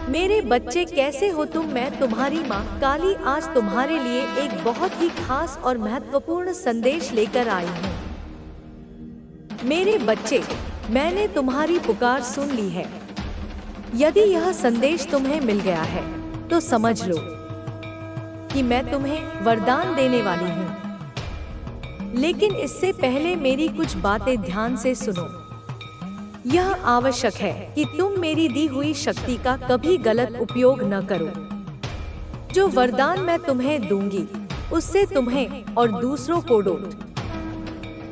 मेरे बच्चे कैसे हो तुम। मैं तुम्हारी माँ काली आज तुम्हारे लिए एक बहुत ही खास और महत्वपूर्ण संदेश लेकर आई हूँ। मेरे बच्चे, मैंने तुम्हारी पुकार सुन ली है। यदि यह संदेश तुम्हें मिल गया है तो समझ लो कि मैं तुम्हें वरदान देने वाली हूँ। लेकिन इससे पहले मेरी कुछ बातें ध्यान से सुनो। यह आवश्यक है कि तुम मेरी दी हुई शक्ति का कभी गलत उपयोग न करो। जो वरदान मैं तुम्हें दूंगी उससे तुम्हें और दूसरों को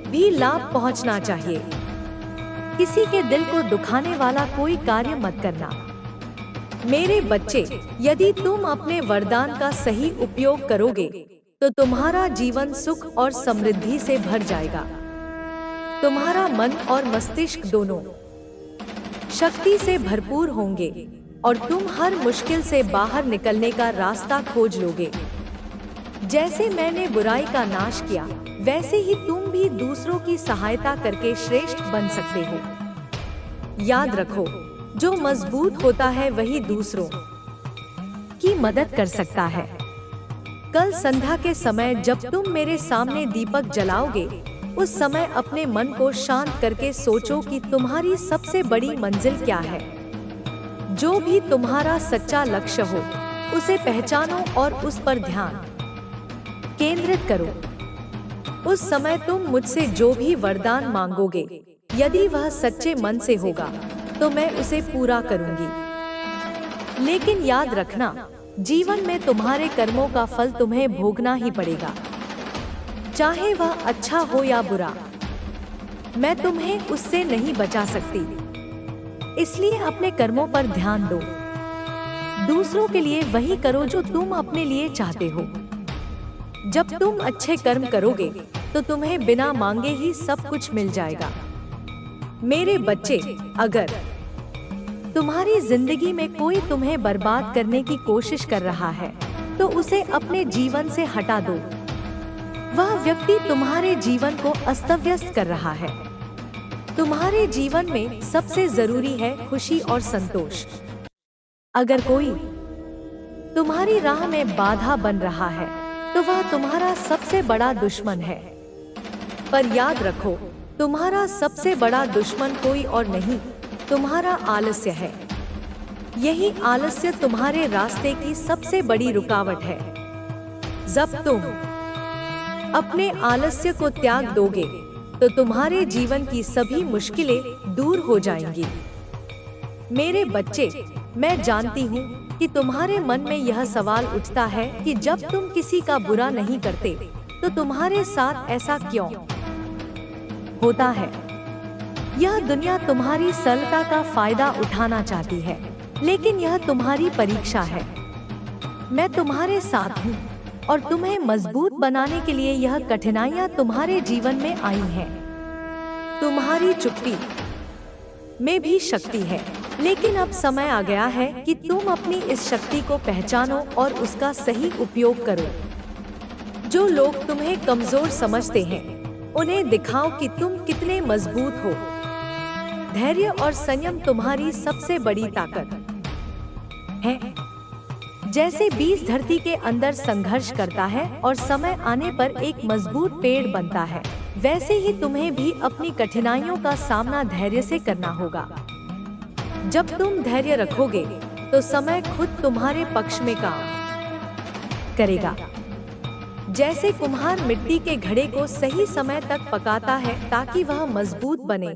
भी लाभ पहुंचना चाहिए। किसी के दिल को दुखाने वाला कोई कार्य मत करना। मेरे बच्चे, यदि तुम अपने वरदान का सही उपयोग करोगे तो तुम्हारा जीवन सुख और समृद्धि से भर जाएगा। तुम्हारा मन और मस्तिष्क दोनों शक्ति से भरपूर होंगे और तुम हर मुश्किल से बाहर निकलने का रास्ता खोज लोगे। जैसे मैंने बुराई का नाश किया, वैसे ही तुम भी दूसरों की सहायता करके श्रेष्ठ बन सकते हो। याद रखो, जो मजबूत होता है वही दूसरों की मदद कर सकता है। कल संध्या के समय जब तुम मेरे सामने दीपक जलाओगे, उस समय अपने मन को शांत करके सोचो कि तुम्हारी सबसे बड़ी मंजिल क्या है। जो भी तुम्हारा सच्चा लक्ष्य हो, उसे पहचानो और उस पर ध्यान केंद्रित करो। उस समय तुम मुझसे जो भी वरदान मांगोगे, यदि वह सच्चे मन से होगा तो मैं उसे पूरा करूंगी। लेकिन याद रखना, जीवन में तुम्हारे कर्मों का फल तुम्हें भोगना ही पड़ेगा, चाहे वह अच्छा हो या बुरा। मैं तुम्हें उससे नहीं बचा सकती, इसलिए अपने कर्मों पर ध्यान दो। दूसरों के लिए वही करो जो तुम अपने लिए चाहते हो। जब तुम अच्छे कर्म करोगे तो तुम्हें बिना मांगे ही सब कुछ मिल जाएगा। मेरे बच्चे, अगर तुम्हारी जिंदगी में कोई तुम्हें बर्बाद करने की कोशिश कर रहा है तो उसे अपने जीवन से हटा दो। वह व्यक्ति तुम्हारे जीवन को अस्त-व्यस्त कर रहा है। तुम्हारे जीवन में सबसे जरूरी है खुशी और संतोष। अगर कोई तुम्हारी राह में बाधा बन रहा है तो वह तुम्हारा सबसे बड़ा दुश्मन है। पर याद रखो, तुम्हारा सबसे बड़ा दुश्मन कोई और नहीं, तुम्हारा आलस्य है। यही आलस्य तुम्हारे रास्ते की सबसे बड़ी रुकावट है। जब तुम अपने आलस्य को त्याग दोगे तो तुम्हारे जीवन की सभी मुश्किलें दूर हो जाएंगी। मेरे बच्चे, मैं जानती हूँ कि तुम्हारे मन में यह सवाल उठता है कि जब तुम किसी का बुरा नहीं करते तो तुम्हारे साथ ऐसा क्यों होता है। यह दुनिया तुम्हारी सरलता का फायदा उठाना चाहती है, लेकिन यह तुम्हारी परीक्षा है। मैं तुम्हारे साथ हूँ और तुम्हें मजबूत बनाने के लिए यह कठिनाइयाँ तुम्हारे जीवन में आई हैं। तुम्हारी चुप्पी में भी शक्ति है, लेकिन अब समय आ गया है कि तुम अपनी इस शक्ति को पहचानो और उसका सही उपयोग करो। जो लोग तुम्हें कमजोर समझते हैं, उन्हें दिखाओ कि तुम कितने मजबूत हो। धैर्य और संयम तुम्हारी सबसे बड़ी ताकत है। जैसे बीज धरती के अंदर संघर्ष करता है और समय आने पर एक मजबूत पेड़ बनता है, वैसे ही तुम्हें भी अपनी कठिनाइयों का सामना धैर्य से करना होगा। जब तुम धैर्य रखोगे तो समय खुद तुम्हारे पक्ष में काम करेगा। जैसे कुम्हार मिट्टी के घड़े को सही समय तक पकाता है ताकि वह मजबूत बने,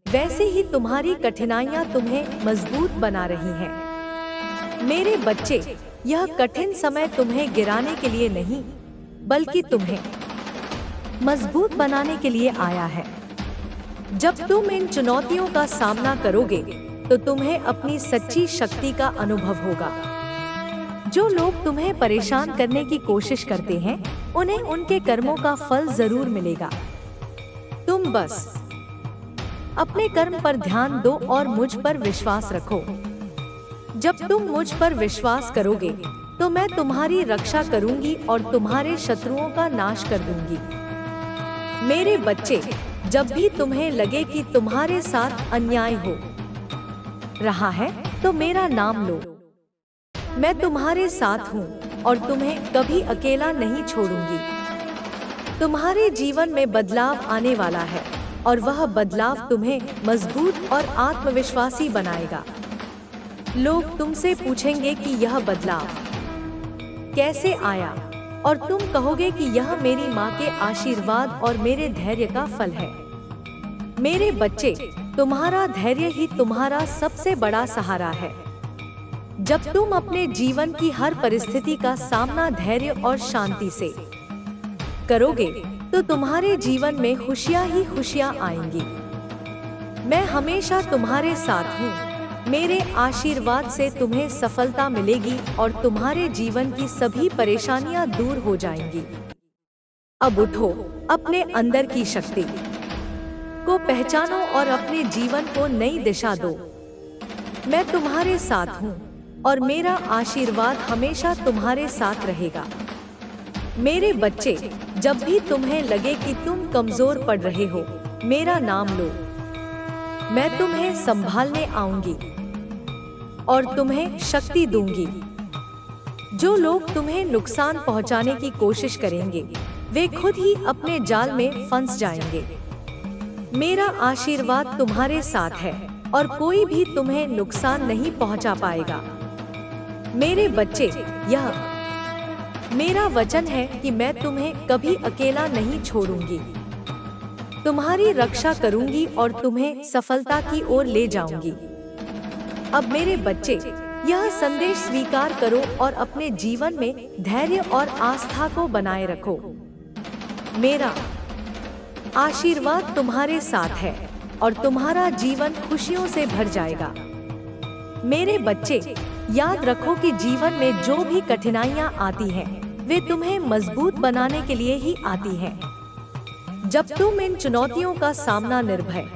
वैसे ही तुम्हारी कठिनाइयाँ तुम्हें मजबूत बना रही हैं। मेरे बच्चे, यह कठिन समय तुम्हें गिराने के लिए नहीं, बल्कि तुम्हें मजबूत बनाने के लिए आया है। जब तुम इन चुनौतियों का सामना करोगे तो तुम्हें अपनी सच्ची शक्ति का अनुभव होगा। जो लोग तुम्हें परेशान करने की कोशिश करते हैं, उन्हें उनके कर्मों का फल जरूर मिलेगा। तुम बस अपने कर्म पर ध्यान दो और मुझ पर विश्वास रखो। जब तुम मुझ पर विश्वास करोगे तो मैं तुम्हारी रक्षा करूंगी और तुम्हारे शत्रुओं का नाश कर दूंगी। मेरे बच्चे, जब भी तुम्हें लगे कि तुम्हारे साथ अन्याय हो रहा है तो मेरा नाम लो। मैं तुम्हारे साथ हूँ और तुम्हें कभी अकेला नहीं छोड़ूंगी। तुम्हारे जीवन में बदलाव आने वाला है और वह बदलाव तुम्हें मजबूत और आत्मविश्वासी बनाएगा। लोग तुमसे पूछेंगे कि यह बदलाव कैसे आया, और तुम कहोगे कि यह मेरी माँ के आशीर्वाद और मेरे धैर्य का फल है। मेरे बच्चे, तुम्हारा धैर्य ही तुम्हारा सबसे बड़ा सहारा है। जब तुम अपने जीवन की हर परिस्थिति का सामना धैर्य और शांति से करोगे तो तुम्हारे जीवन में खुशियां ही खुशियां आएंगी। मैं हमेशा तुम्हारे साथ हूँ। मेरे आशीर्वाद से तुम्हें सफलता मिलेगी और तुम्हारे जीवन की सभी परेशानियां दूर हो जाएंगी। अब उठो, अपने अंदर की शक्ति को पहचानो और अपने जीवन को नई दिशा दो। मैं तुम्हारे साथ हूँ और मेरा आशीर्वाद हमेशा तुम्हारे साथ रहेगा। मेरे बच्चे, जब भी तुम्हें लगे कि तुम कमजोर पड़ रहे हो, मेरा नाम लो। मैं तुम्हें संभालने आऊंगी और तुम्हें शक्ति दूंगी। जो लोग तुम्हें नुकसान पहुंचाने की कोशिश करेंगे, वे खुद ही अपने जाल में फंस जाएंगे। मेरा आशीर्वाद तुम्हारे साथ है और कोई भी तुम्हें नुकसान नहीं पहुंचा पाएगा। मेरे बच्चे, यह मेरा वचन है कि मैं तुम्हें कभी अकेला नहीं छोड़ूंगी। तुम्हारी रक्षा करूंगी और तुम्हें सफलता की ओर ले जाऊंगी। अब मेरे बच्चे, यह संदेश स्वीकार करो और अपने जीवन में धैर्य और आस्था को बनाए रखो। मेरा आशीर्वाद तुम्हारे साथ है और तुम्हारा जीवन खुशियों से भर जाएगा। मेरे बच्चे, याद रखो कि जीवन में जो भी कठिनाइयां आती हैं, वे तुम्हें मजबूत बनाने के लिए ही आती हैं। जब तुम इन चुनौतियों का सामना निर्भय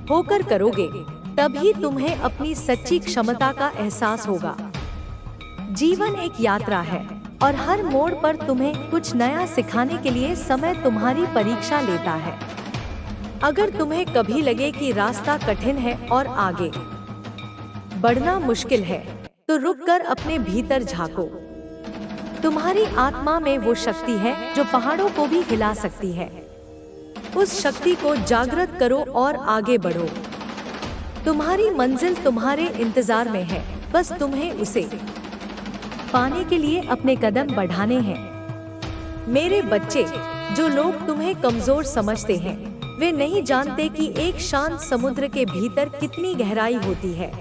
होकर करोगे, तभी तुम्हें अपनी सच्ची क्षमता का एहसास होगा। जीवन एक यात्रा है और हर मोड़ पर तुम्हें कुछ नया सिखाने के लिए समय तुम्हारी परीक्षा लेता है। अगर तुम्हें कभी लगे कि रास्ता कठिन है और आगे बढ़ना मुश्किल है, तो रुककर अपने भीतर झांको। तुम्हारी आत्मा में वो शक्ति है जो पहाड़ों को भी हिला सकती है। उस शक्ति को जागृत करो और आगे बढ़ो। तुम्हारी मंजिल तुम्हारे इंतजार में है, बस तुम्हें उसे पाने के लिए अपने कदम बढ़ाने हैं। मेरे बच्चे, जो लोग तुम्हें कमजोर समझते हैं, वे नहीं जानते कि एक शांत समुद्र के भीतर कितनी गहराई होती है।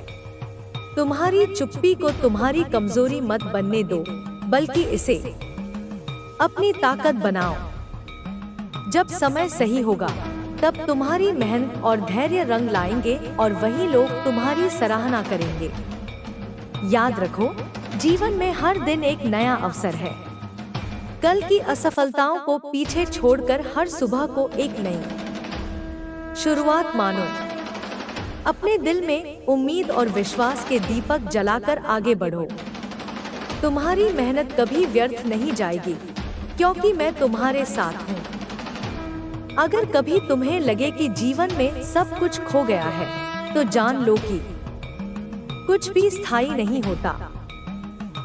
तुम्हारी चुप्पी को तुम्हारी कमजोरी मत बनने दो, बल्कि इसे अपनी ताकत बनाओ। जब समय सही होगा, तब तुम्हारी मेहनत और धैर्य रंग लाएंगे और वही लोग तुम्हारी सराहना करेंगे। याद रखो, जीवन में हर दिन एक नया अवसर है। कल की असफलताओं को पीछे छोड़कर हर सुबह को एक नई शुरुआत मानो। अपने दिल में उम्मीद और विश्वास के दीपक जलाकर आगे बढ़ो। तुम्हारी मेहनत कभी व्यर्थ नहीं जाएगी, क्योंकि मैं तुम्हारे साथ हूँ। अगर कभी तुम्हें लगे कि जीवन में सब कुछ खो गया है, तो जान लो कि कुछ भी स्थायी नहीं होता।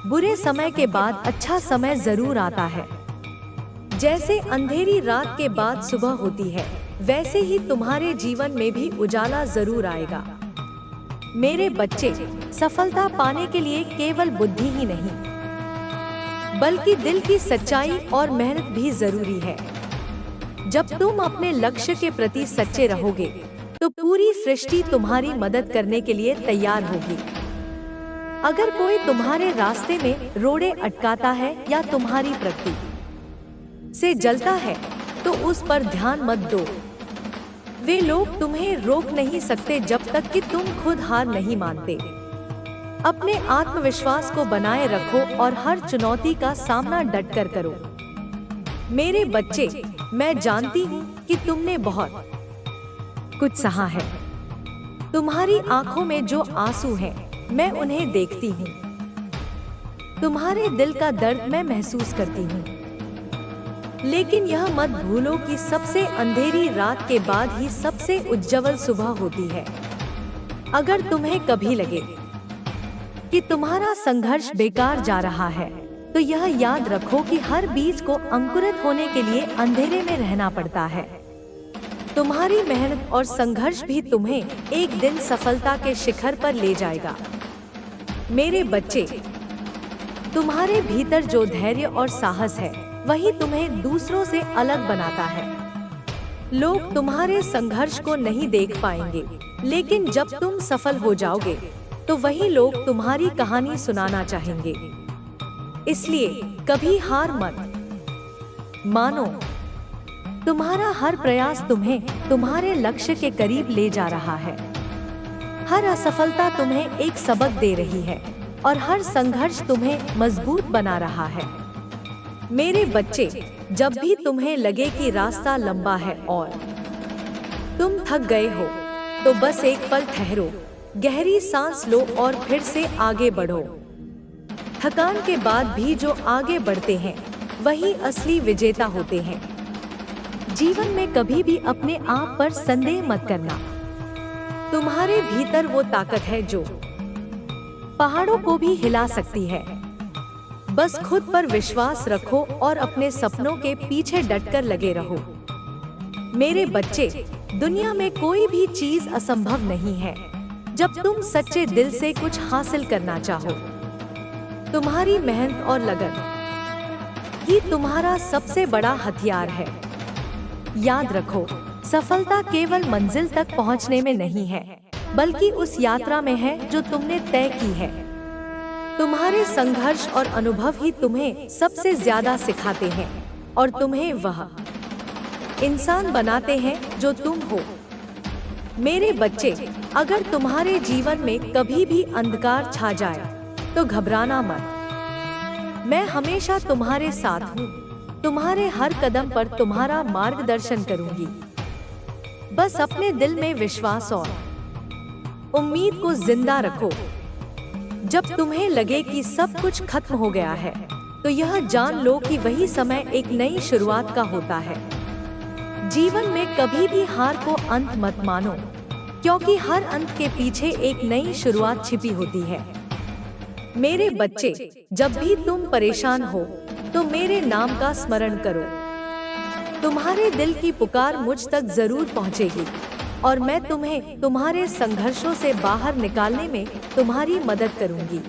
बुरे समय के बाद अच्छा समय जरूर आता है। जैसे अंधेरी रात के बाद सुबह होती है, वैसे ही तुम्हारे जीवन में भी उजाला जरूर आएगा। मेरे बच्चे, सफलता पाने के लिए केवल बुद्धि ही नहीं, बल्कि दिल की सच्चाई और मेहनत भी जरूरी है। जब तुम अपने लक्ष्य के प्रति सच्चे रहोगे, तो पूरी सृष्टि तुम्हारी मदद करने के लिए तैयार होगी। अगर कोई तुम्हारे रास्ते में रोड़े अटकाता है या तुम्हारी प्रगति से जलता है, तो उस पर ध्यान मत दो। वे लोग तुम्हें रोक नहीं सकते जब तक कि तुम खुद हार नहीं मानते। अपने आत्मविश्वास को बनाए रखो और हर चुनौती का सामना डटकर करो। मेरे बच्चे, मैं जानती हूँ कि तुमने बहुत कुछ सहा है। तुम्हारी आंखों में जो आंसू हैं, मैं उन्हें देखती हूँ। तुम्हारे दिल का दर्द मैं महसूस करती हूँ। लेकिन यह मत भूलो कि सबसे अंधेरी रात के बाद ही सबसे उज्जवल सुबह होती है। अगर तुम्हें कभी लगे कि तुम्हारा संघर्ष बेकार जा रहा है, तो यह याद रखो कि हर बीज को अंकुरित होने के लिए अंधेरे में रहना पड़ता है। तुम्हारी मेहनत और संघर्ष भी तुम्हें एक दिन सफलता के शिखर पर ले जाएगा। मेरे बच्चे, तुम्हारे भीतर जो धैर्य और साहस है, वही तुम्हें दूसरों से अलग बनाता है। लोग तुम्हारे संघर्ष को नहीं देख पाएंगे, लेकिन जब तुम सफल हो जाओगे, तो वही लोग तुम्हारी कहानी सुनाना चाहेंगे। इसलिए कभी हार मत मानो। तुम्हारा हर प्रयास तुम्हें तुम्हारे लक्ष्य के करीब ले जा रहा है। हर असफलता तुम्हें एक सबक दे रही है और हर संघर्ष तुम्हें मजबूत बना रहा है। मेरे बच्चे, जब भी तुम्हें लगे कि रास्ता लंबा है और तुम थक गए हो, तो बस एक पल ठहरो, गहरी सांस लो और फिर से आगे बढ़ो। थकान के बाद भी जो आगे बढ़ते हैं, वही असली विजेता होते हैं। जीवन में कभी भी अपने आप पर संदेह मत करना। तुम्हारे भीतर वो ताकत है जो पहाड़ों को भी हिला सकती है। बस खुद पर विश्वास रखो और अपने सपनों के पीछे डटकर लगे रहो। मेरे बच्चे, दुनिया में कोई भी चीज असंभव नहीं है जब तुम सच्चे दिल से कुछ हासिल करना चाहो। तुम्हारी मेहनत और लगन ही तुम्हारा सबसे बड़ा हथियार है। याद रखो, सफलता केवल मंजिल तक पहुंचने में नहीं है, बल्कि उस यात्रा में है जो तुमने तय की है। तुम्हारे संघर्ष और अनुभव ही तुम्हें सबसे ज्यादा सिखाते हैं और तुम्हें वह इंसान बनाते हैं जो तुम हो। मेरे बच्चे, अगर तुम्हारे जीवन में कभी भी अंधकार छा जाए, तो घबराना मत। मैं हमेशा तुम्हारे साथ हूँ। तुम्हारे हर कदम पर तुम्हारा मार्गदर्शन करूंगी। बस अपने दिल में विश्वास और उम्मीद को जिंदा रखो। जब तुम्हें लगे कि सब कुछ खत्म हो गया है, तो यह जान लो कि वही समय एक नई शुरुआत का होता है। जीवन में कभी भी हार को अंत मत मानो, क्योंकि हर अंत के पीछे एक नई शुरुआत छिपी होती है। मेरे बच्चे, जब भी तुम परेशान हो, तो मेरे नाम का स्मरण करो। तुम्हारे दिल की पुकार मुझ तक जरूर पहुंचेगी और मैं तुम्हें तुम्हारे संघर्षों से बाहर निकालने में तुम्हारी मदद करूंगी।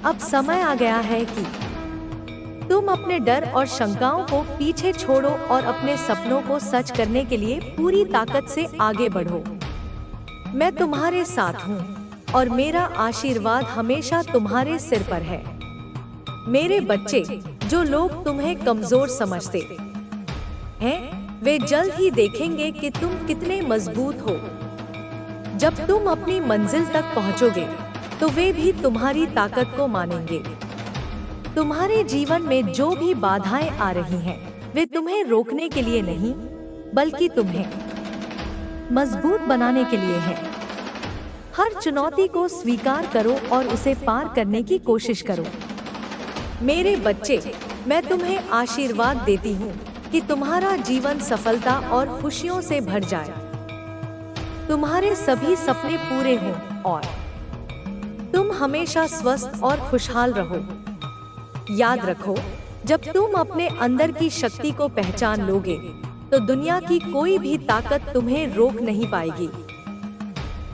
अब समय आ गया है कि तुम अपने डर और शंकाओं को पीछे छोड़ो और अपने सपनों को सच करने के लिए पूरी ताकत से आगे बढ़ो। मैं तुम्हारे साथ हूँ और मेरा आशीर्वाद हमेशा तुम्हारे सिर पर है। मेरे बच्चे, जो लोग तुम्हें कमजोर समझते हैं, वे जल्द ही देखेंगे कि तुम कितने मजबूत हो। जब तुम अपनी मंजिल तक पहुंचोगे, तो वे भी तुम्हारी ताकत को मानेंगे। तुम्हारे जीवन में जो भी बाधाएं आ रही हैं, वे तुम्हें रोकने के लिए नहीं, बल्कि तुम्हें मजबूत बनाने के लिए हैं। हर चुनौती को स्वीकार करो और उसे पार करने की कोशिश करो। मेरे बच्चे, मैं तुम्हें आशीर्वाद देती हूँ कि तुम्हारा जीवन सफलता और खुशियों से भर जाए। तुम्हारे सभी सपने पूरे हों और तुम हमेशा स्वस्थ और खुशहाल रहो। याद रखो, जब तुम अपने अंदर की शक्ति को पहचान लोगे, तो दुनिया की कोई भी ताकत तुम्हें रोक नहीं पाएगी।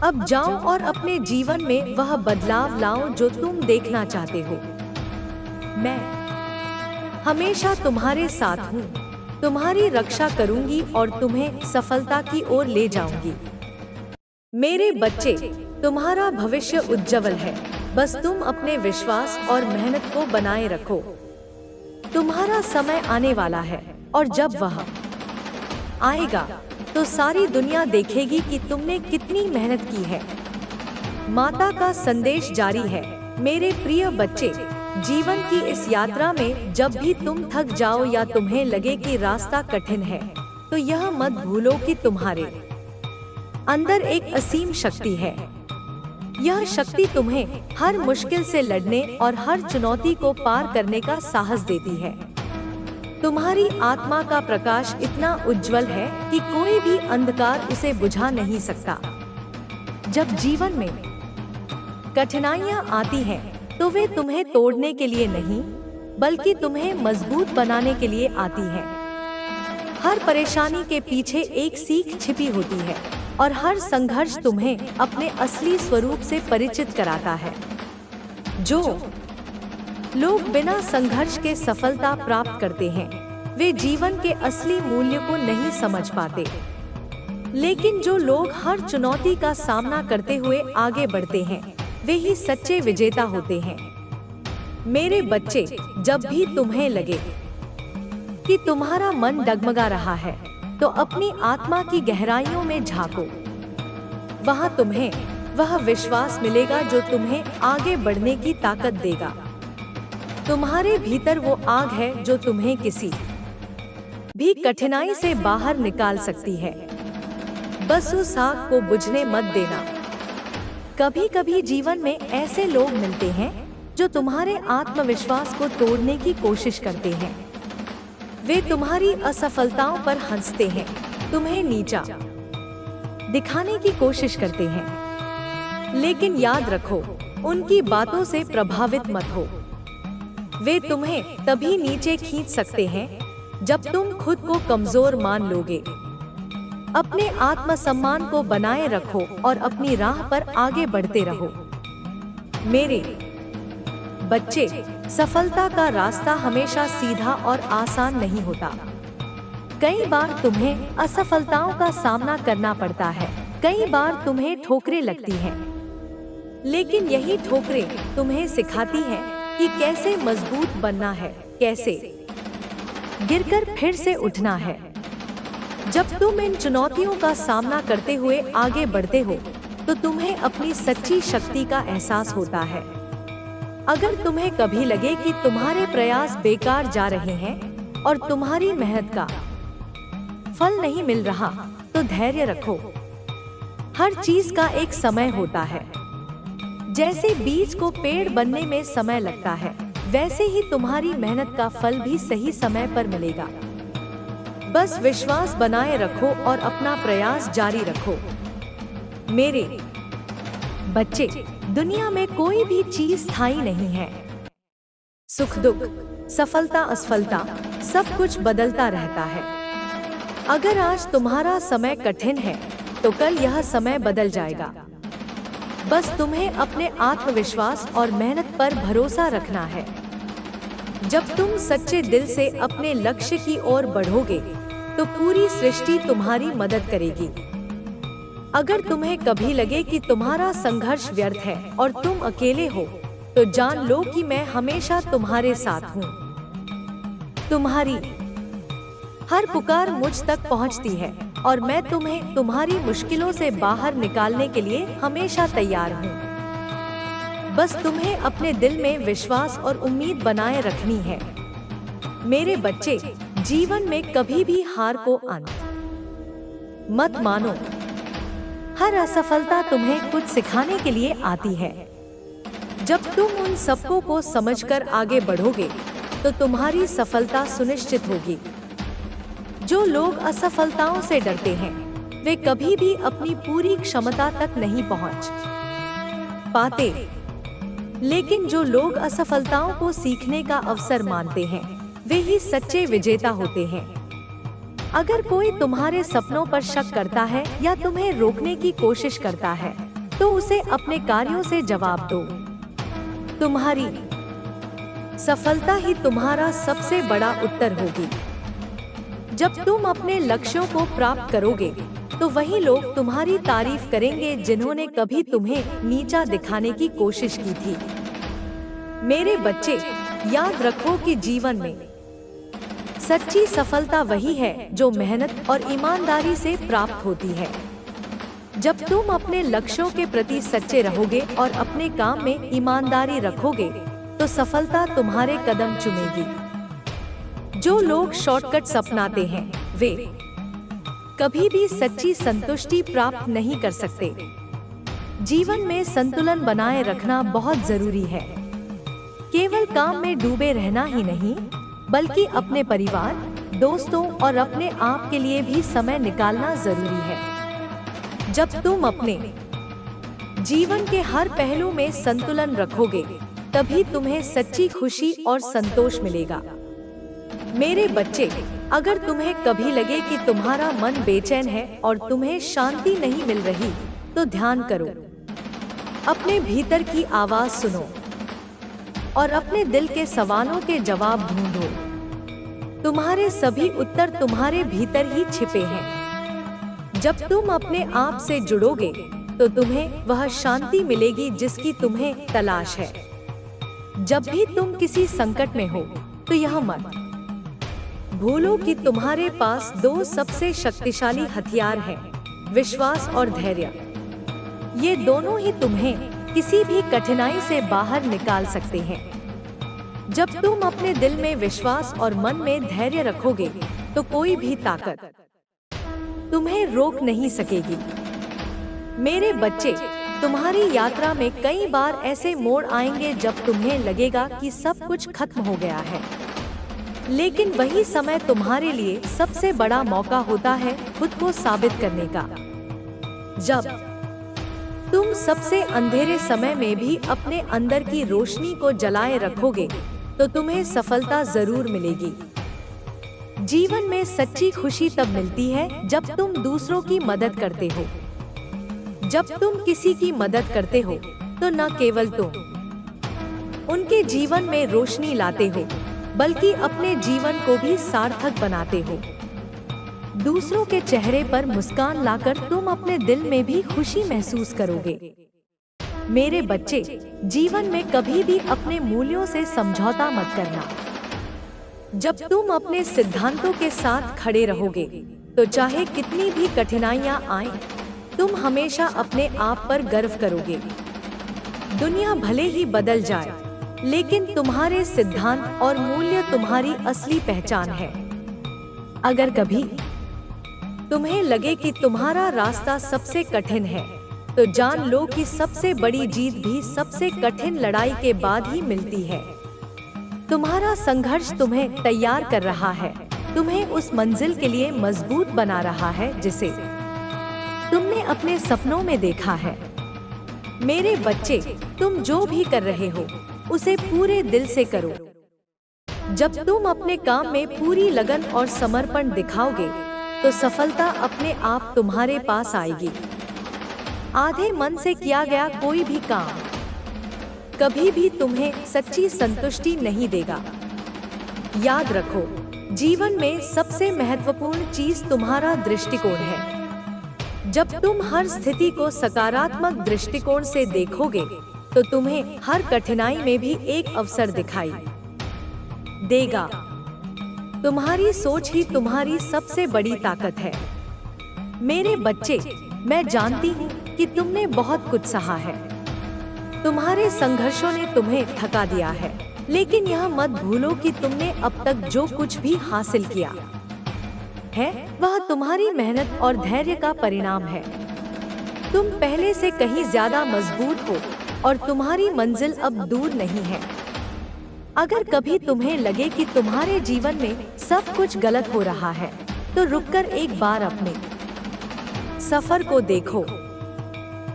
अब जाओ और अपने जीवन में वह बदलाव लाओ जो तुम देखना चाहते हो। मैं हमेशा तुम्हारे साथ हूँ, तुम्हारी रक्षा करूंगी और तुम्हें सफलता की ओर ले जाऊंगी। मेरे बच्चे, तुम्हारा भविष्य उज्जवल है। बस तुम अपने विश्वास और मेहनत को बनाए रखो। तुम्हारा समय आने वाला है और जब वह आएगा, तो सारी दुनिया देखेगी कि तुमने कितनी मेहनत की है। माता का संदेश जारी है। मेरे प्रिय बच्चे, जीवन की इस यात्रा में जब भी तुम थक जाओ या तुम्हें लगे कि रास्ता कठिन है, तो यह मत भूलो कि तुम्हारे अंदर एक असीम शक्ति है। यह शक्ति तुम्हें हर मुश्किल से लड़ने और हर चुनौती को पार करने का साहस देती है। तुम्हारी आत्मा का प्रकाश इतना उज्जवल है कि कोई भी अंधकार उसे बुझा नहीं सकता। जब जीवन में कठिनाइयाँ आती हैं तो वे तुम्हें तोड़ने के लिए नहीं बल्कि तुम्हें मजबूत बनाने के लिए आती हैं। हर परेशानी के पीछे एक सीख छिपी होती है और हर संघर्ष तुम्हें अपने असली स्वरूप से परिचित कराता है। जो लोग बिना संघर्ष के सफलता प्राप्त करते हैं वे जीवन के असली मूल्य को नहीं समझ पाते, लेकिन जो लोग हर चुनौती का सामना करते हुए आगे बढ़ते हैं वे ही सच्चे विजेता होते हैं। मेरे बच्चे, जब भी तुम्हें लगे कि तुम्हारा मन डगमगा रहा है तो अपनी आत्मा की गहराइयों में झांको। वहां तुम्हें वह विश्वास मिलेगा जो तुम्हें आगे बढ़ने की ताकत देगा। तुम्हारे भीतर वो आग है जो तुम्हें किसी भी कठिनाई से बाहर निकाल सकती है। बस उस आग को बुझने मत देना। कभी कभी जीवन में ऐसे लोग मिलते हैं जो तुम्हारे आत्मविश्वास को तोड़ने की कोशिश करते हैं। वे तुम्हारी असफलताओं पर हंसते हैं, तुम्हें नीचा दिखाने की कोशिश करते हैं, लेकिन याद रखो, उनकी बातों से प्रभावित मत हो। वे तुम्हें तभी नीचे खींच सकते हैं जब तुम खुद को कमजोर मान लोगे। अपने आत्मसम्मान को बनाए रखो और अपनी राह पर आगे बढ़ते रहो। मेरे बच्चे, सफलता का रास्ता हमेशा सीधा और आसान नहीं होता। कई बार तुम्हें असफलताओं का सामना करना पड़ता है, कई बार तुम्हें ठोकरें लगती हैं, लेकिन यही ठोकरें तुम्हें सिखाती हैं कि कैसे मजबूत बनना है, कैसे गिरकर फिर से उठना है। जब तुम इन चुनौतियों का सामना करते हुए आगे बढ़ते हो तो तुम्हें अपनी सच्ची शक्ति का एहसास होता है। अगर तुम्हें कभी लगे कि तुम्हारे प्रयास बेकार जा रहे हैं और तुम्हारी मेहनत का फल नहीं मिल रहा तो धैर्य रखो। हर चीज का एक समय होता है। जैसे बीज को पेड़ बनने में समय लगता है, वैसे ही तुम्हारी मेहनत का फल भी सही समय पर मिलेगा। बस विश्वास बनाए रखो और अपना प्रयास जारी रखो। मेरे बच्चे, दुनिया में कोई भी चीज स्थायी नहीं है। सुख दुख, सफलता असफलता, सब कुछ बदलता रहता है। अगर आज तुम्हारा समय कठिन है तो कल यह समय बदल जाएगा। बस तुम्हें अपने आत्मविश्वास और मेहनत पर भरोसा रखना है। जब तुम सच्चे दिल से अपने लक्ष्य की ओर बढ़ोगे तो पूरी सृष्टि तुम्हारी मदद करेगी। अगर तुम्हें कभी लगे कि तुम्हारा संघर्ष व्यर्थ है और तुम अकेले हो तो जान लो कि मैं हमेशा तुम्हारे साथ हूँ। तुम्हारी हर पुकार मुझ तक पहुँचती है और मैं तुम्हें तुम्हारी मुश्किलों से बाहर निकालने के लिए हमेशा तैयार हूँ। बस तुम्हें अपने दिल में विश्वास और उम्मीद बनाए रखनी है। मेरे बच्चे, जीवन में कभी भी हार को अंत मत मानो। हर असफलता तुम्हें कुछ सिखाने के लिए आती है। जब तुम उन सबको को समझकर आगे बढ़ोगे तो तुम्हारी सफलता सुनिश्चित होगी। जो लोग असफलताओं से डरते हैं वे कभी भी अपनी पूरी क्षमता तक नहीं पहुंच पाते, लेकिन जो लोग असफलताओं को सीखने का अवसर मानते हैं वे ही सच्चे विजेता होते हैं। अगर कोई तुम्हारे सपनों पर शक करता है या तुम्हें रोकने की कोशिश करता है तो उसे अपने कार्यों से जवाब दो। तुम्हारी सफलता ही तुम्हारा सबसे बड़ा उत्तर होगी। जब तुम अपने लक्ष्यों को प्राप्त करोगे तो वही लोग तुम्हारी तारीफ करेंगे जिन्होंने कभी तुम्हें नीचा दिखाने की कोशिश की थी। मेरे बच्चे, याद रखो कि जीवन में सच्ची सफलता वही है जो मेहनत और ईमानदारी से प्राप्त होती है। जब तुम अपने लक्ष्यों के प्रति सच्चे रहोगे और अपने काम में ईमानदारी रखोगे तो सफलता तुम्हारे कदम चुमेगी। जो लोग शॉर्टकट अपनाते हैं वे कभी भी सच्ची संतुष्टि प्राप्त नहीं कर सकते। जीवन में संतुलन बनाए रखना बहुत जरूरी है। केवल काम में डूबे रहना ही नहीं बल्कि अपने परिवार, दोस्तों और अपने आप के लिए भी समय निकालना जरूरी है। जब तुम अपने जीवन के हर पहलू में संतुलन रखोगे, तभी तुम्हें सच्ची खुशी और संतोष मिलेगा। मेरे बच्चे, अगर तुम्हें कभी लगे कि तुम्हारा मन बेचैन है और तुम्हें शांति नहीं मिल रही, तो ध्यान करो, अपने भीतर की आवाज सुनो और अपने दिल के सवालों के जवाब ढूंढो। तुम्हारे सभी उत्तर तुम्हारे भीतर ही छिपे हैं। जब तुम अपने आप से जुड़ोगे, तो तुम्हें वह शांति मिलेगी जिसकी तुम्हें तलाश है। जब भी तुम किसी संकट में हो, तो यह मत भूलो कि तुम्हारे पास दो सबसे शक्तिशाली हथियार हैं, विश्वास और धैर्य। ये दोनों ही तुम्हें किसी भी कठिनाई से बाहर निकाल सकते हैं। जब तुम अपने दिल में विश्वास और मन में धैर्य रखोगे, तो कोई भी ताकत तुम्हें रोक नहीं सकेगी। मेरे बच्चे, तुम्हारी यात्रा में कई बार ऐसे मोड़ आएंगे जब तुम्हें लगेगा कि सब कुछ खत्म हो गया है, लेकिन वही समय तुम्हारे लिए सबसे बड़ा मौका होता है खुद को साबित करने का। जब तुम सबसे अंधेरे समय में भी अपने अंदर की रोशनी को जलाए रखोगे, तो तुम्हें सफलता जरूर मिलेगी। जीवन में सच्ची खुशी तब मिलती है जब तुम दूसरों की मदद करते हो। जब तुम किसी की मदद करते हो, तो न केवल तुम उनके जीवन में रोशनी लाते हो, बल्कि अपने जीवन को भी सार्थक बनाते हो। दूसरों के चेहरे पर मुस्कान लाकर तुम अपने दिल में भी खुशी महसूस करोगे। मेरे बच्चे, जीवन में कभी भी अपने मूल्यों से समझौता मत करना। जब तुम अपने सिद्धांतों के साथ खड़े रहोगे, तो चाहे कितनी भी कठिनाइयां आएं, तुम हमेशा अपने आप पर गर्व करोगे। दुनिया भले ही बदल जाए, लेकिन तुम्हारे सिद्धांत और मूल्य तुम्हारी असली पहचान है। अगर कभी तुम्हें लगे कि तुम्हारा रास्ता सबसे कठिन है, तो जान लो कि सबसे बड़ी जीत भी सबसे कठिन लड़ाई के बाद ही मिलती है। तुम्हारा संघर्ष तुम्हें तैयार कर रहा है, तुम्हें उस मंजिल के लिए मजबूत बना रहा है जिसे तुमने अपने सपनों में देखा है। मेरे बच्चे, तुम जो भी कर रहे हो, उसे पूरे दिल से करो। जब तुम अपने काम में पूरी लगन और समर्पण दिखाओगे, तो सफलता अपने आप तुम्हारे पास आएगी। आधे मन से किया गया कोई भी काम कभी भी तुम्हें सच्ची संतुष्टि नहीं देगा। याद रखो, जीवन में सबसे महत्वपूर्ण चीज तुम्हारा दृष्टिकोण है। जब तुम हर स्थिति को सकारात्मक दृष्टिकोण से देखोगे, तो तुम्हें हर कठिनाई में भी एक अवसर दिखाई देगा। तुम्हारी सोच ही तुम्हारी सबसे बड़ी ताकत है। मेरे बच्चे, मैं जानती हूँ कि तुमने बहुत कुछ सहा है। तुम्हारे संघर्षों ने तुम्हें थका दिया है, लेकिन यह मत भूलो कि तुमने अब तक जो कुछ भी हासिल किया है, वह तुम्हारी मेहनत और धैर्य का परिणाम है। तुम पहले से कहीं ज्यादा मजबूत हो और तुम्हारी मंजिल अब दूर नहीं है। अगर कभी तुम्हें लगे कि तुम्हारे जीवन में सब कुछ गलत हो रहा है, तो रुककर एक बार अपने सफर को देखो।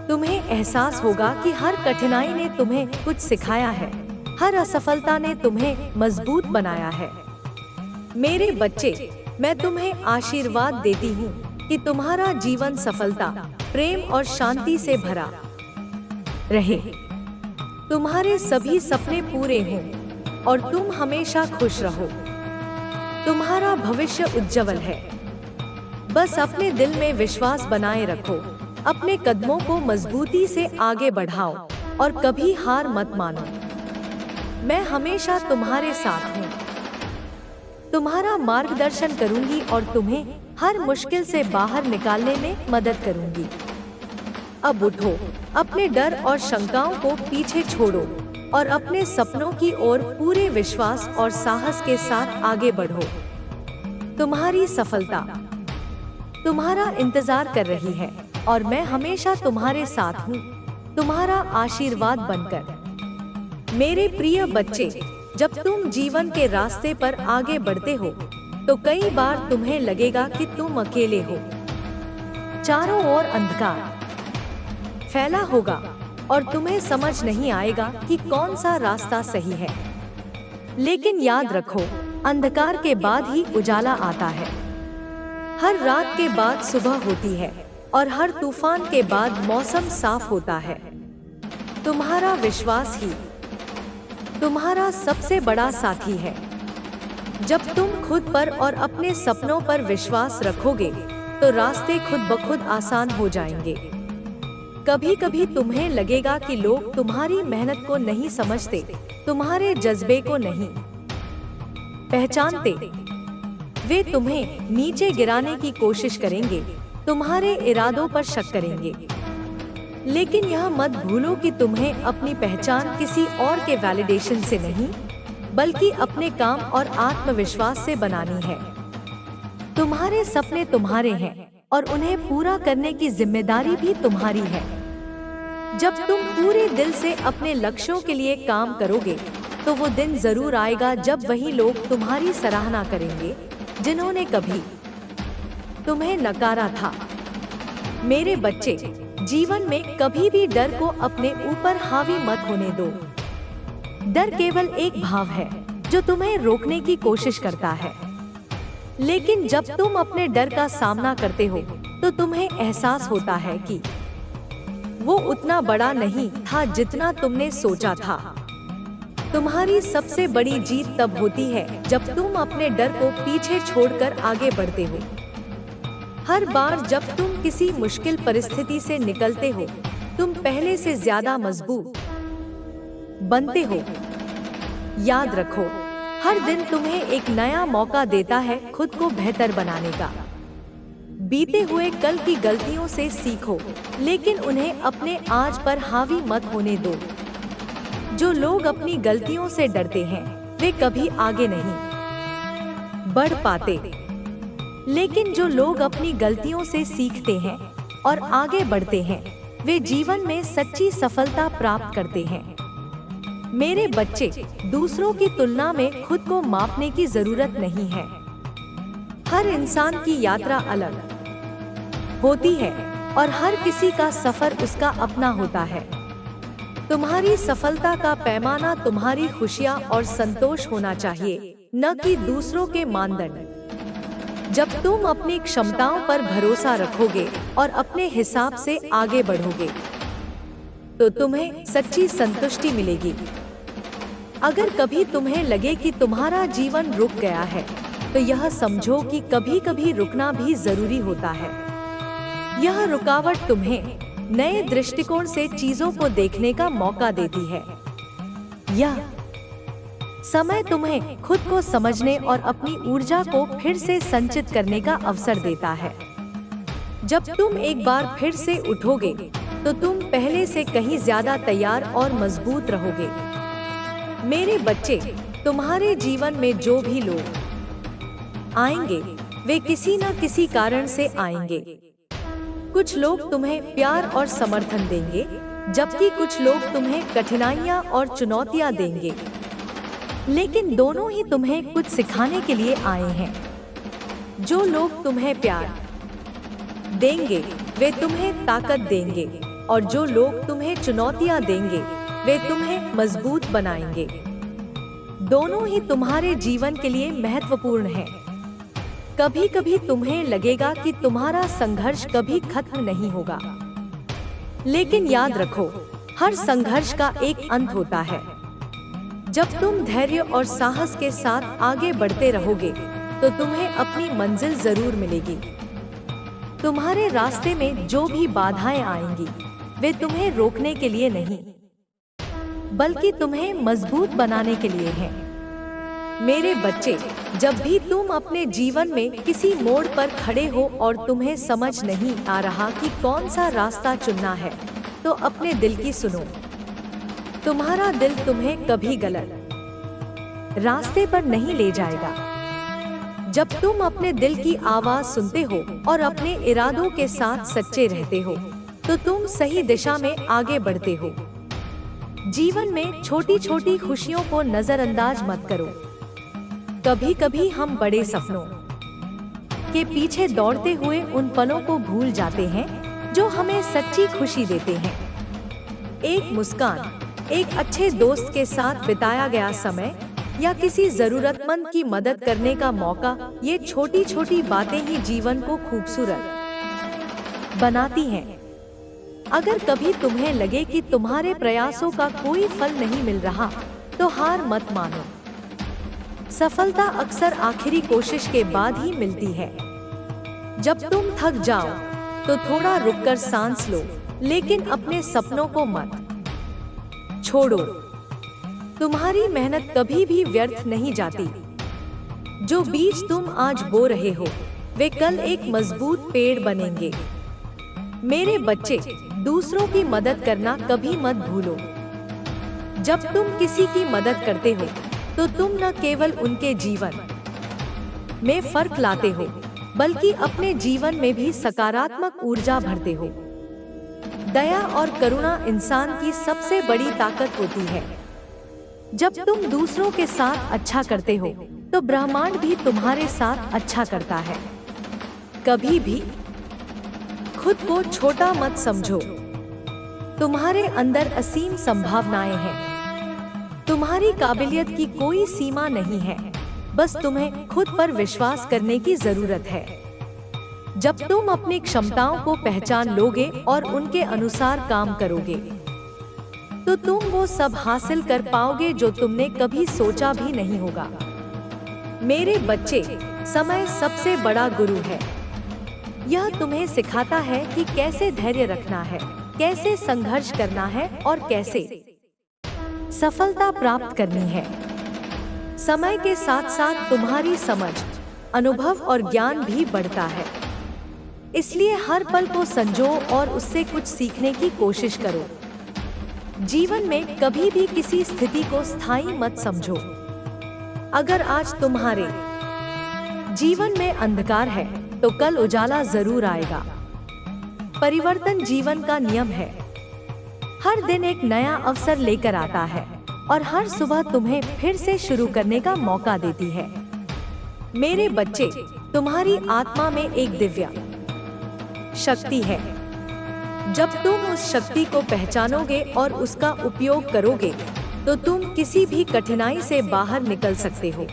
तुम्हें एहसास होगा कि हर कठिनाई ने तुम्हें कुछ सिखाया है, हर असफलता ने तुम्हें मजबूत बनाया है। मेरे बच्चे, मैं तुम्हें आशीर्वाद देती हूँ कि तुम्हारा जीवन सफलता, प्रेम और शांति से भरा रहे। तुम्हारे सभी सपने पूरे हों और तुम हमेशा खुश रहो। तुम्हारा भविष्य उज्जवल है। बस अपने दिल में विश्वास बनाए रखो, अपने कदमों को मजबूती से आगे बढ़ाओ और कभी हार मत मानो। मैं हमेशा तुम्हारे साथ हूँ, तुम्हारा मार्गदर्शन करूंगी और तुम्हें हर मुश्किल से बाहर निकालने में मदद करूंगी। अब उठो, अपने डर और शंकाओं को पीछे छोड़ो और अपने सपनों की ओर पूरे विश्वास और साहस के साथ आगे बढ़ो। तुम्हारी सफलता तुम्हारा इंतजार कर रही है और मैं हमेशा तुम्हारे साथ हूँ, तुम्हारा आशीर्वाद बनकर। मेरे प्रिय बच्चे, जब तुम जीवन के रास्ते पर आगे बढ़ते हो, तो कई बार तुम्हें लगेगा कि तुम अकेले हो। चारों ओर अंधकार फैला होगा, और तुम्हें समझ नहीं आएगा कि कौन सा रास्ता सही है। लेकिन याद रखो, अंधकार के बाद ही उजाला आता है। हर रात के बाद सुबह होती है और हर तूफान के बाद मौसम साफ होता है। तुम्हारा विश्वास ही तुम्हारा सबसे बड़ा साथी है। जब तुम खुद पर और अपने सपनों पर विश्वास रखोगे तो रास्ते खुद ब खुद आसान हो जाएंगे। कभी कभी तुम्हें लगेगा कि लोग तुम्हारी मेहनत को नहीं समझते, तुम्हारे जज्बे को नहीं पहचानते। वे तुम्हें नीचे गिराने की कोशिश करेंगे, तुम्हारे इरादों पर शक करेंगे। लेकिन यह मत भूलो कि तुम्हें अपनी पहचान किसी और के वैलिडेशन से नहीं, बल्कि अपने काम और आत्मविश्वास से बनानी है। तुम्हारे सपने तुम्हारे हैं और उन्हें पूरा करने की जिम्मेदारी भी तुम्हारी है। जब तुम पूरे दिल से अपने लक्ष्यों के लिए काम करोगे तो वो दिन जरूर आएगा जब वही लोग तुम्हारी सराहना करेंगे जिन्होंने कभी तुम्हें नकारा था। मेरे बच्चे, जीवन में कभी भी डर को अपने ऊपर हावी मत होने दो। डर केवल एक भाव है जो तुम्हें रोकने की कोशिश करता है। लेकिन जब तुम अपने डर का सामना करते हो तो तुम्हें एहसास होता है कि वो उतना बड़ा नहीं था जितना तुमने सोचा था। तुम्हारी सबसे बड़ी जीत तब होती है जब तुम अपने डर को पीछे छोड़कर आगे बढ़ते हो। हर बार जब तुम किसी मुश्किल परिस्थिति से निकलते हो, तुम पहले से ज्यादा मजबूत बनते हो। याद रखो, हर दिन तुम्हें एक नया मौका देता है खुद को बेहतर बनाने का। बीते हुए कल की गलतियों से सीखो, लेकिन उन्हें अपने आज पर हावी मत होने दो। जो लोग अपनी गलतियों से डरते हैं, वे कभी आगे नहीं बढ़ पाते। लेकिन जो लोग अपनी गलतियों से सीखते हैं और आगे बढ़ते हैं, वे जीवन में सच्ची सफलता प्राप्त करते हैं। मेरे बच्चे, दूसरों की तुलना में खुद को मापने की जरूरत नहीं है। हर इंसान की यात्रा अलग होती है और हर किसी का सफर उसका अपना होता है। तुम्हारी सफलता का पैमाना तुम्हारी खुशियाँ और संतोष होना चाहिए, न कि दूसरों के मानदंड। जब तुम अपनी क्षमताओं पर भरोसा रखोगे और अपने हिसाब से आगे बढ़ोगे, तो तुम्हें सच्ची संतुष्टि मिलेगी। अगर कभी तुम्हें लगे कि तुम्हारा जीवन रुक गया है, तो यह समझो कि कभी कभी रुकना भी जरूरी होता है। यह रुकावट तुम्हें नए दृष्टिकोण से चीजों को देखने का मौका देती है। यह समय तुम्हें खुद को समझने और अपनी ऊर्जा को फिर से संचित करने का अवसर देता है। जब तुम एक बार फिर से उठोगे, तो तुम पहले से कहीं ज्यादा तैयार और मजबूत रहोगे। मेरे बच्चे, तुम्हारे जीवन में जो भी लोग आएंगे, वे किसी न किसी कारण से आएंगे। कुछ लोग तुम्हें प्यार और समर्थन देंगे, जबकि कुछ लोग तुम्हें कठिनाइयाँ और चुनौतियाँ देंगे। लेकिन दोनों ही तुम्हें कुछ सिखाने के लिए आए हैं। जो लोग तुम्हें प्यार देंगे, वे तुम्हें ताकत देंगे, और जो लोग तुम्हें चुनौतियाँ देंगे, वे तुम्हें मजबूत बनाएंगे। दोनों ही तुम्हारे जीवन के लिए महत्वपूर्ण हैं। कभी कभी तुम्हें लगेगा कि तुम्हारा संघर्ष कभी खत्म नहीं होगा, लेकिन याद रखो, हर संघर्ष का एक अंत होता है। जब तुम धैर्य और साहस के साथ आगे बढ़ते रहोगे, तो तुम्हें अपनी मंजिल जरूर मिलेगी। तुम्हारे रास्ते में जो भी बाधाएं आएंगी, वे तुम्हें रोकने के लिए नहीं, बल्कि तुम्हें मजबूत बनाने के लिए हैं। मेरे बच्चे, जब भी तुम अपने जीवन में किसी मोड़ पर खड़े हो और तुम्हें समझ नहीं आ रहा कि कौन सा रास्ता चुनना है, तो अपने दिल की सुनो। तुम्हारा दिल तुम्हें कभी गलत रास्ते पर नहीं ले जाएगा। जब तुम अपने दिल की आवाज सुनते हो और अपने इरादों के साथ सच्चे रहते हो, तो तुम सही दिशा में आगे बढ़ते हो। जीवन में छोटी छोटी खुशियों को नजरअंदाज मत करो। कभी कभी हम बड़े सपनों के पीछे दौड़ते हुए उन पलों को भूल जाते हैं जो हमें सच्ची खुशी देते हैं। एक मुस्कान, एक अच्छे दोस्त के साथ बिताया गया समय या किसी जरूरतमंद की मदद करने का मौका, ये छोटी छोटी बातें ही जीवन को खूबसूरत बनाती हैं। अगर कभी तुम्हें लगे कि तुम्हारे प्रयासों का कोई फल नहीं मिल रहा, तो हार मत मानो। सफलता अक्सर आखिरी कोशिश के बाद ही मिलती है। जब तुम थक जाओ तो थोड़ा रुककर सांस लो, लेकिन अपने सपनों को मत छोड़ो। तुम्हारी मेहनत कभी भी व्यर्थ नहीं जाती। जो बीज तुम आज बो रहे हो, वे कल एक मजबूत पेड़ बनेंगे। मेरे बच्चे, दूसरों की मदद करना कभी मत भूलो। जब तुम किसी की मदद करते हो, तो तुम न केवल उनके जीवन में फर्क लाते हो, बल्कि अपने जीवन में भी सकारात्मक ऊर्जा भरते हो। दया और करुणा इंसान की सबसे बड़ी ताकत होती है। जब तुम दूसरों के साथ अच्छा करते हो, तो ब्रह्मांड भी तुम्हारे साथ अच्छा करता है। कभी भी खुद को छोटा मत समझो। तुम्हारे अंदर असीम संभावनाएं हैं। तुम्हारी काबिलियत की कोई सीमा नहीं है, बस तुम्हें खुद पर विश्वास करने की जरूरत है। जब तुम अपनी क्षमताओं को पहचान लोगे और उनके अनुसार काम करोगे, तो तुम वो सब हासिल कर पाओगे जो तुमने कभी सोचा भी नहीं होगा। मेरे बच्चे, समय सबसे बड़ा गुरु है। यह तुम्हें सिखाता है कि कैसे धैर्य रखना है, कैसे संघर्ष करना है और कैसे सफलता प्राप्त करनी है। समय के साथ साथ तुम्हारी समझ, अनुभव और ज्ञान भी बढ़ता है। इसलिए हर पल को संजो और उससे कुछ सीखने की कोशिश करो। जीवन में कभी भी किसी स्थिति को स्थायी मत समझो। अगर आज तुम्हारे जीवन में अंधकार है, तो कल उजाला जरूर आएगा। परिवर्तन जीवन का नियम है। हर दिन एक नया अवसर लेकर आता है और हर सुबह तुम्हें फिर से शुरू करने का मौका देती है। मेरे बच्चे, तुम्हारी आत्मा में एक दिव्य शक्ति है। जब तुम उस शक्ति को पहचानोगे और उसका उपयोग करोगे, तो तुम किसी भी कठिनाई से बाहर निकल सकते हो।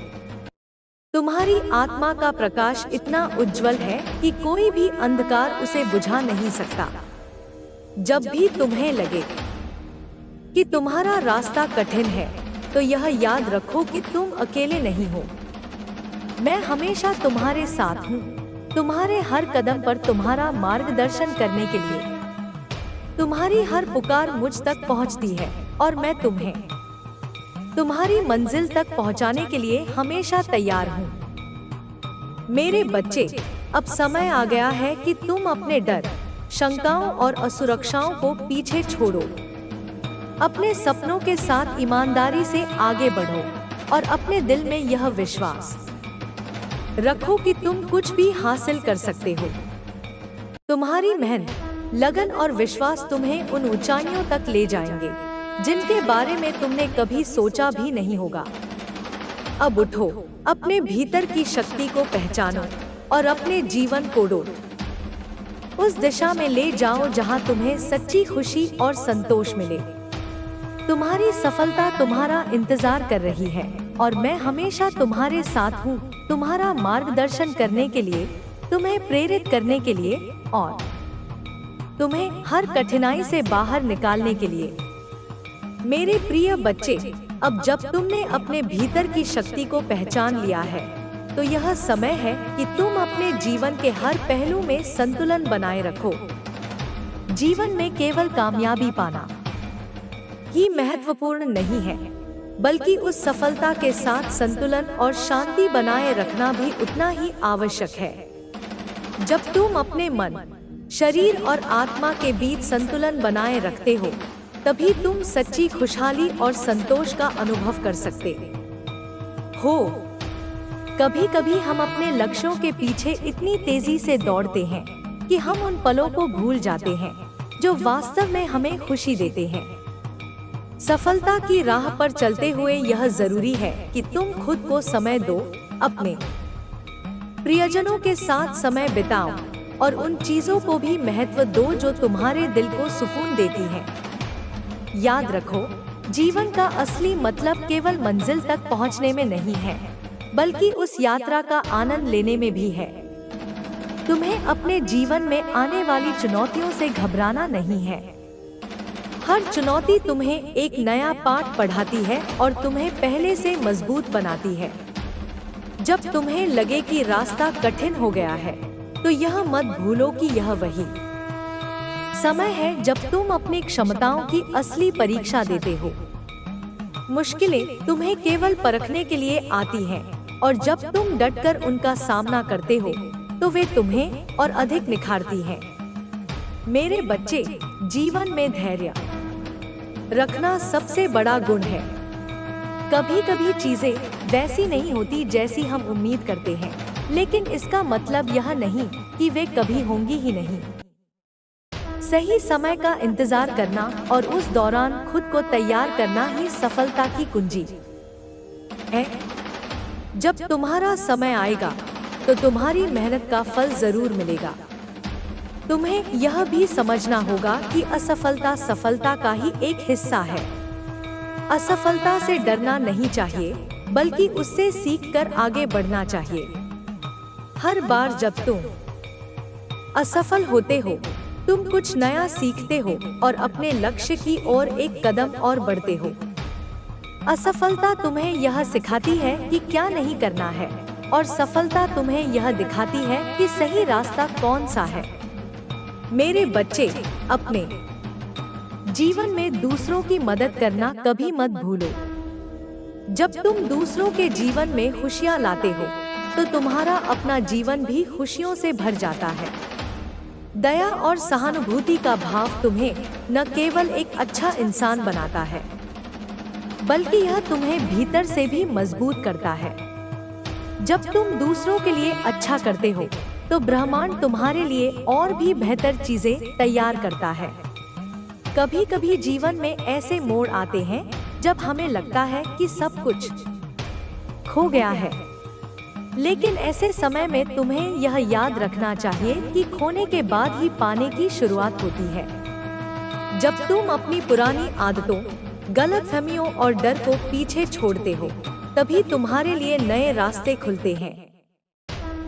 तुम्हारी आत्मा का प्रकाश इतना उज्जवल है कि कोई भी अंधकार उसे बुझा नहीं सकता। जब भी तुम्हें लगे कि तुम्हारा रास्ता कठिन है, तो यह याद रखो कि तुम अकेले नहीं हो। मैं हमेशा तुम्हारे साथ हूँ। तुम्हारे हर कदम पर तुम्हारा मार्गदर्शन करने के लिए। तुम्हारी हर पुकार मुझ तक पहुँचती है और मैं तुम्हें तुम्हारी मंजिल तक पहुँचाने के लिए हमेशा तैयार हूँ। मेरे बच्चे, अब समय आ गया है कि तुम अपने डर, शंकाओं और असुरक्षाओं को पीछे छोड़ो। अपने सपनों के साथ ईमानदारी से आगे बढ़ो और अपने दिल में यह विश्वास रखो कि तुम कुछ भी हासिल कर सकते हो। तुम्हारी मेहनत, लगन और विश्वास तुम्हें उन ऊंचाइयों तक ले जाएंगे जिनके बारे में तुमने कभी सोचा भी नहीं होगा। अब उठो, अपने भीतर की शक्ति को पहचानो और अपने जीवन को उस दिशा में ले जाओ जहां तुम्हें सच्ची खुशी और संतोष मिले। तुम्हारी सफलता तुम्हारा इंतजार कर रही है और मैं हमेशा तुम्हारे साथ हूँ, तुम्हारा मार्गदर्शन करने के लिए, तुम्हें प्रेरित करने के लिए और तुम्हें हर कठिनाई से बाहर निकालने के लिए। मेरे प्रिय बच्चे, अब जब तुमने अपने भीतर की शक्ति को पहचान लिया है, तो यह समय है कि तुम अपने जीवन के हर पहलू में संतुलन बनाए रखो। जीवन में केवल कामयाबी पाना ही महत्वपूर्ण नहीं है, बल्कि उस सफलता के साथ संतुलन और शांति बनाए रखना भी उतना ही आवश्यक है। जब तुम अपने मन, शरीर और आत्मा के बीच संतुलन बनाए रखते हो, तभी तुम सच्ची खुशहाली और संतोष का अनुभव कर सकते हो। कभी कभी हम अपने लक्ष्यों के पीछे इतनी तेजी से दौड़ते हैं कि हम उन पलों को भूल जाते हैं जो वास्तव में हमें खुशी देते हैं। सफलता की राह पर चलते हुए यह जरूरी है कि तुम खुद को समय दो, अपने प्रियजनों के साथ समय बिताओ और उन चीजों को भी महत्व दो जो तुम्हारे दिल को सुकून देती हैं। याद रखो, जीवन का असली मतलब केवल मंजिल तक पहुंचने में नहीं है, बल्कि उस यात्रा का आनंद लेने में भी है। तुम्हें अपने जीवन में आने वाली चुनौतियों से घबराना नहीं है। हर चुनौती तुम्हें एक नया पाठ पढ़ाती है और तुम्हें पहले से मजबूत बनाती है। जब तुम्हें लगे कि रास्ता कठिन हो गया है, तो यह मत भूलो कि यह वही समय है जब तुम अपनी क्षमताओं की असली परीक्षा देते हो। मुश्किलें तुम्हें केवल परखने के लिए आती हैं, और जब तुम डटकर उनका सामना करते हो, तो वे तुम्हें और अधिक निखारती हैं। मेरे बच्चे, जीवन में धैर्य रखना सबसे बड़ा गुण है। कभी कभी चीजें वैसी नहीं होती जैसी हम उम्मीद करते हैं, लेकिन इसका मतलब यह नहीं कि वे कभी होंगी ही नहीं। सही समय का इंतजार करना और उस दौरान खुद को तैयार करना ही सफलता की कुंजी है। जब तुम्हारा समय आएगा, तो तुम्हारी मेहनत का फल जरूर मिलेगा। तुम्हें यह भी समझना होगा कि असफलता सफलता का ही एक हिस्सा है। असफलता से डरना नहीं चाहिए, बल्कि उससे सीखकर आगे बढ़ना चाहिए। हर बार जब तुम असफल होते हो, तुम कुछ नया सीखते हो और अपने लक्ष्य की ओर एक कदम और बढ़ते हो। असफलता तुम्हें यह सिखाती है कि क्या नहीं करना है, और सफलता तुम्हें यह दिखाती है कि सही रास्ता कौन सा है। मेरे बच्चे, अपने जीवन में दूसरों की मदद करना कभी मत भूलो। जब तुम दूसरों के जीवन में खुशियां लाते हो, तो तुम्हारा अपना जीवन भी खुशियों से भर जाता है। दया और सहानुभूति का भाव तुम्हें न केवल एक अच्छा इंसान बनाता है, बल्कि यह तुम्हें भीतर से भी मजबूत करता है। जब तुम दूसरों के लिए अच्छा करते हो, तो ब्रह्मांड तुम्हारे लिए और भी बेहतर चीजें तैयार करता है। कभी कभी जीवन में ऐसे मोड़ आते हैं जब हमें लगता है कि सब कुछ खो गया है, लेकिन ऐसे समय में तुम्हें यह याद रखना चाहिए कि खोने के बाद ही पाने की शुरुआत होती है। जब तुम अपनी पुरानी आदतों, गलतफहमियों और डर को पीछे छोड़ते हो, तभी तुम्हारे लिए नए रास्ते खुलते हैं।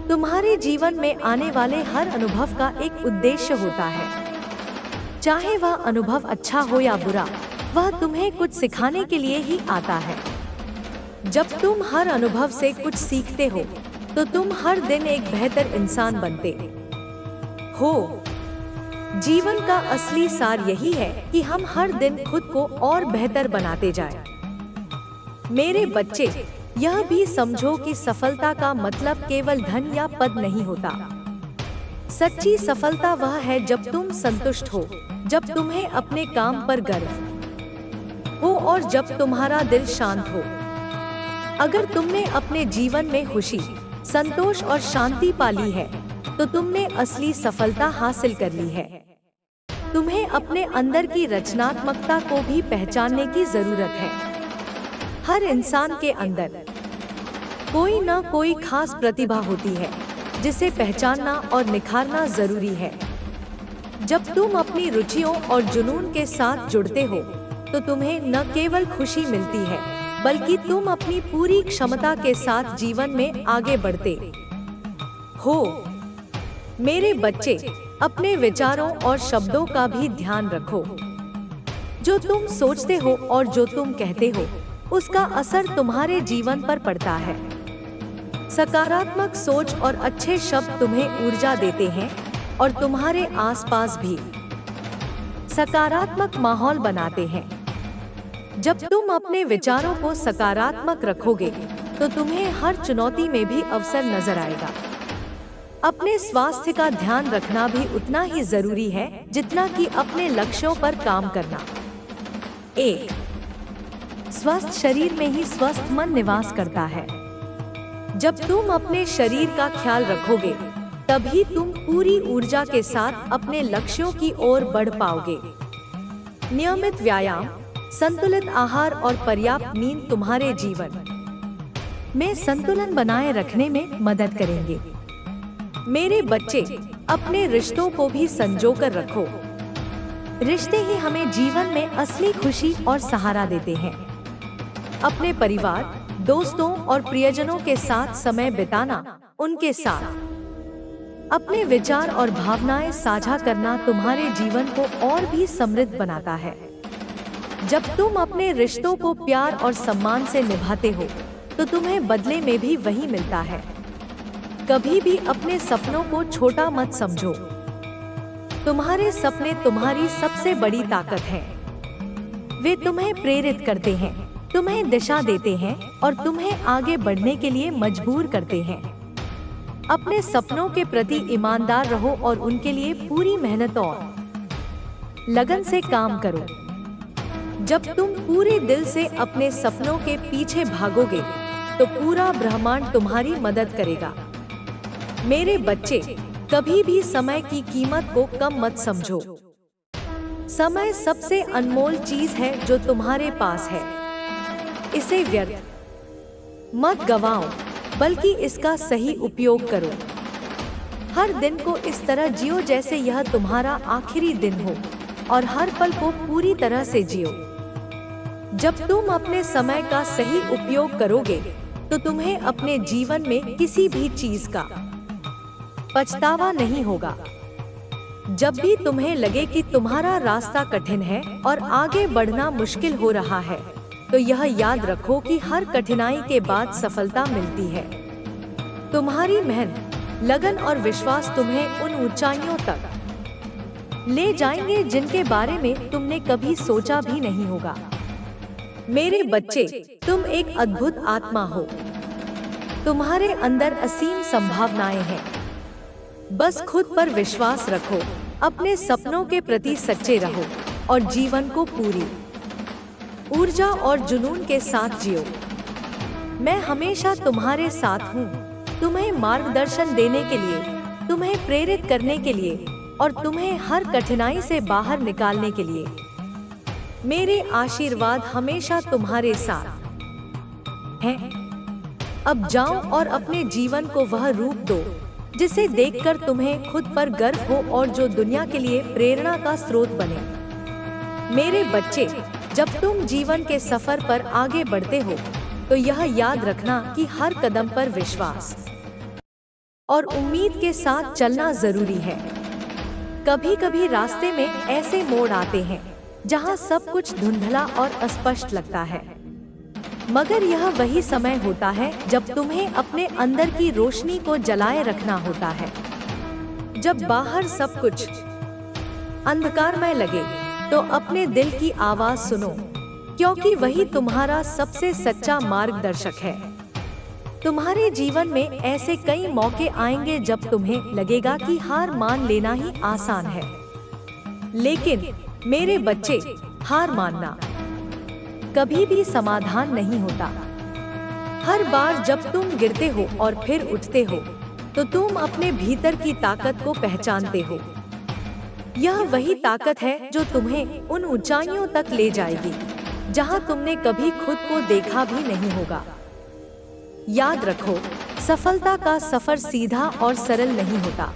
तुम्हारे जीवन में आने वाले हर अनुभव का एक उद्देश्य होता है। चाहे वह अनुभव अच्छा हो या बुरा, वह तुम्हें कुछ सिखाने के लिए ही आता है। जब तुम हर अनुभव से कुछ सीखते हो, तो तुम हर दिन एक बेहतर इंसान बनते हो। जीवन का असली सार यही है कि हम हर दिन खुद को और बेहतर बनाते जाएं। मेरे बच्चे, यह भी समझो कि सफलता का मतलब केवल धन या पद नहीं होता। सच्ची सफलता वह है जब तुम संतुष्ट हो, जब तुम्हें अपने काम पर गर्व हो और जब तुम्हारा दिल शांत हो। अगर तुमने अपने जीवन में खुशी, संतोष और शांति पाली है, तो तुमने असली सफलता हासिल कर ली है। तुम्हें अपने अंदर की रचनात्मकता को भी पहचानने की जरूरत है। हर इंसान के अंदर कोई न कोई खास प्रतिभा होती है, जिसे पहचानना और निखारना जरूरी है। जब तुम अपनी रुचियों और जुनून के साथ जुड़ते हो, तो तुम्हें न केवल खुशी मिलती है, बल्कि तुम अपनी पूरी क्षमता के साथ जीवन में आगे बढ़ते हो। मेरे बच्चे, अपने विचारों और शब्दों का भी ध्यान रखो। जो तुम सोचते हो और जो तुम कहते हो, उसका असर तुम्हारे जीवन पर पड़ता है। सकारात्मक सोच और अच्छे शब्द तुम्हें ऊर्जा देते हैं और तुम्हारे आसपास भी सकारात्मक माहौल बनाते हैं। जब तुम अपने विचारों को सकारात्मक रखोगे, तो तुम्हें हर चुनौती में भी अवसर नजर आएगा। अपने स्वास्थ्य का ध्यान रखना भी उतना ही जरूरी है जितना कि अपने लक्ष्यों पर काम करना। 1. स्वस्थ शरीर में ही स्वस्थ मन निवास करता है। जब तुम अपने शरीर का ख्याल रखोगे, तभी तुम पूरी ऊर्जा के साथ अपने लक्ष्यों की ओर बढ़ पाओगे। नियमित व्यायाम, संतुलित आहार और पर्याप्त नींद तुम्हारे जीवन में संतुलन बनाए रखने में मदद करेंगे। मेरे बच्चे, अपने रिश्तों को भी संजो कर रखो। रिश्ते ही हमें जीवन में असली खुशी और सहारा देते हैं। अपने परिवार, दोस्तों और प्रियजनों के साथ समय बिताना, उनके साथ अपने विचार और भावनाएं साझा करना तुम्हारे जीवन को और भी समृद्ध बनाता है। जब तुम अपने रिश्तों को प्यार और सम्मान से निभाते हो, तो तुम्हें बदले में भी वही मिलता है। कभी भी अपने सपनों को छोटा मत समझो। तुम्हारे सपने तुम्हारी सबसे बड़ी ताकत हैं। वे तुम्हें प्रेरित करते हैं, तुम्हें दिशा देते हैं और तुम्हें आगे बढ़ने के लिए मजबूर करते हैं। अपने सपनों के प्रति ईमानदार रहो और उनके लिए पूरी मेहनत और लगन से काम करो। जब तुम पूरे दिल से अपने सपनों के पीछे भागोगे, तो पूरा ब्रह्मांड तुम्हारी मदद करेगा। मेरे बच्चे, कभी भी समय की कीमत को कम मत समझो। समय सबसे अनमोल चीज है जो तुम्हारे पास है। इसे व्यर्थ मत गवाओ, बल्कि इसका सही उपयोग करो। हर दिन को इस तरह जियो जैसे यह तुम्हारा आखिरी दिन हो, और हर पल को पूरी तरह से जियो। जब तुम अपने समय का सही उपयोग करोगे, तो तुम्हें अपने जीवन में किसी भी चीज का पछतावा नहीं होगा। जब भी तुम्हें लगे कि तुम्हारा रास्ता कठिन है और आगे बढ़ना मुश्किल हो रहा है, तो यह याद रखो कि हर कठिनाई के बाद सफलता मिलती है। तुम्हारी मेहनत, लगन और विश्वास तुम्हें उन ऊंचाइयों तक ले जाएंगे जिनके बारे में तुमने कभी सोचा भी नहीं होगा। मेरे बच्चे, तुम एक अद्भुत आत्मा हो। तुम्हारे अंदर असीम संभावनाएं हैं। बस खुद पर विश्वास रखो, अपने सपनों के प्रति सच्चे रहो और जीवन को पूरी ऊर्जा और जुनून के साथ जियो। मैं हमेशा तुम्हारे साथ हूँ, तुम्हें मार्गदर्शन देने के लिए, तुम्हें प्रेरित करने के लिए और तुम्हें हर कठिनाई से बाहर निकालने के लिए। मेरे आशीर्वाद हमेशा तुम्हारे साथ हैं। अब जाओ और अपने जीवन को वह रूप दो जिसे देखकर तुम्हें खुद पर गर्व हो और जो दुनिया के लिए प्रेरणा का स्रोत बने। मेरे बच्चे, जब तुम जीवन के सफर पर आगे बढ़ते हो, तो यह याद रखना कि हर कदम पर विश्वास और उम्मीद के साथ चलना जरूरी है। कभी कभी रास्ते में ऐसे मोड़ आते हैं जहां सब कुछ धुंधला और अस्पष्ट लगता है, मगर यह वही समय होता है जब तुम्हें अपने अंदर की रोशनी को जलाए रखना होता है। जब बाहर सब कुछ अंधकारमय लगे, तो अपने दिल की आवाज सुनो, क्योंकि वही तुम्हारा सबसे सच्चा मार्गदर्शक है। तुम्हारे जीवन में ऐसे कई मौके आएंगे जब तुम्हें लगेगा कि हार मान लेना ही आसान है, लेकिन मेरे बच्चे, हार मानना कभी भी समाधान नहीं होता। हर बार जब तुम गिरते हो और फिर उठते हो, तो तुम अपने भीतर की ताकत को पहचानते हो। यह वही ताकत है जो तुम्हें उन ऊंचाइयों तक ले जाएगी जहां तुमने कभी खुद को देखा भी नहीं होगा। याद रखो, सफलता का सफर सीधा और सरल नहीं होता।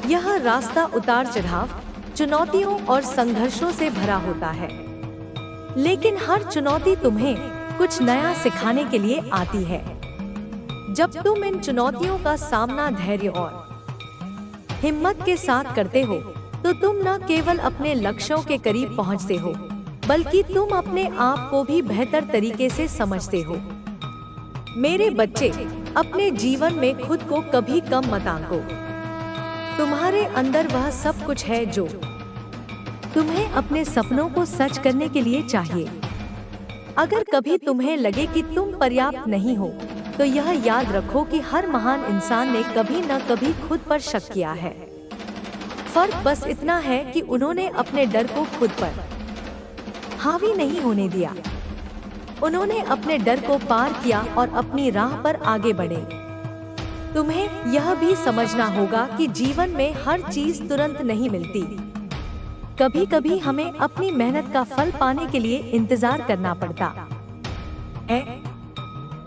यह रास्ता उतार चढ़ाव, चुनौतियों और संघर्षों से भरा होता है, लेकिन हर चुनौती तुम्हें कुछ नया सिखाने के लिए आती है। जब तुम इन चुनौतियों का सामना धैर्य और हिम्मत के साथ करते हो, तो तुम न केवल अपने लक्ष्यों के करीब पहुंचते हो, बल्कि तुम अपने आप को भी बेहतर तरीके से समझते हो। मेरे बच्चे, अपने जीवन में खुद को कभी कम मत आंको। तुम्हारे अंदर वह सब कुछ है जो तुम्हें अपने सपनों को सच करने के लिए चाहिए। अगर कभी तुम्हें लगे कि तुम पर्याप्त नहीं हो, तो यह याद रखो कि हर महान इंसान ने कभी न कभी खुद पर शक किया है। फर्क बस इतना है कि उन्होंने अपने डर को खुद पर हावी नहीं होने दिया। उन्होंने अपने डर को पार किया और अपनी राह पर आगे बढ़े। तुम्हें यह भी समझना होगा कि जीवन में हर चीज तुरंत नहीं मिलती। कभी कभी हमें अपनी मेहनत का फल पाने के लिए इंतजार करना पड़ता है।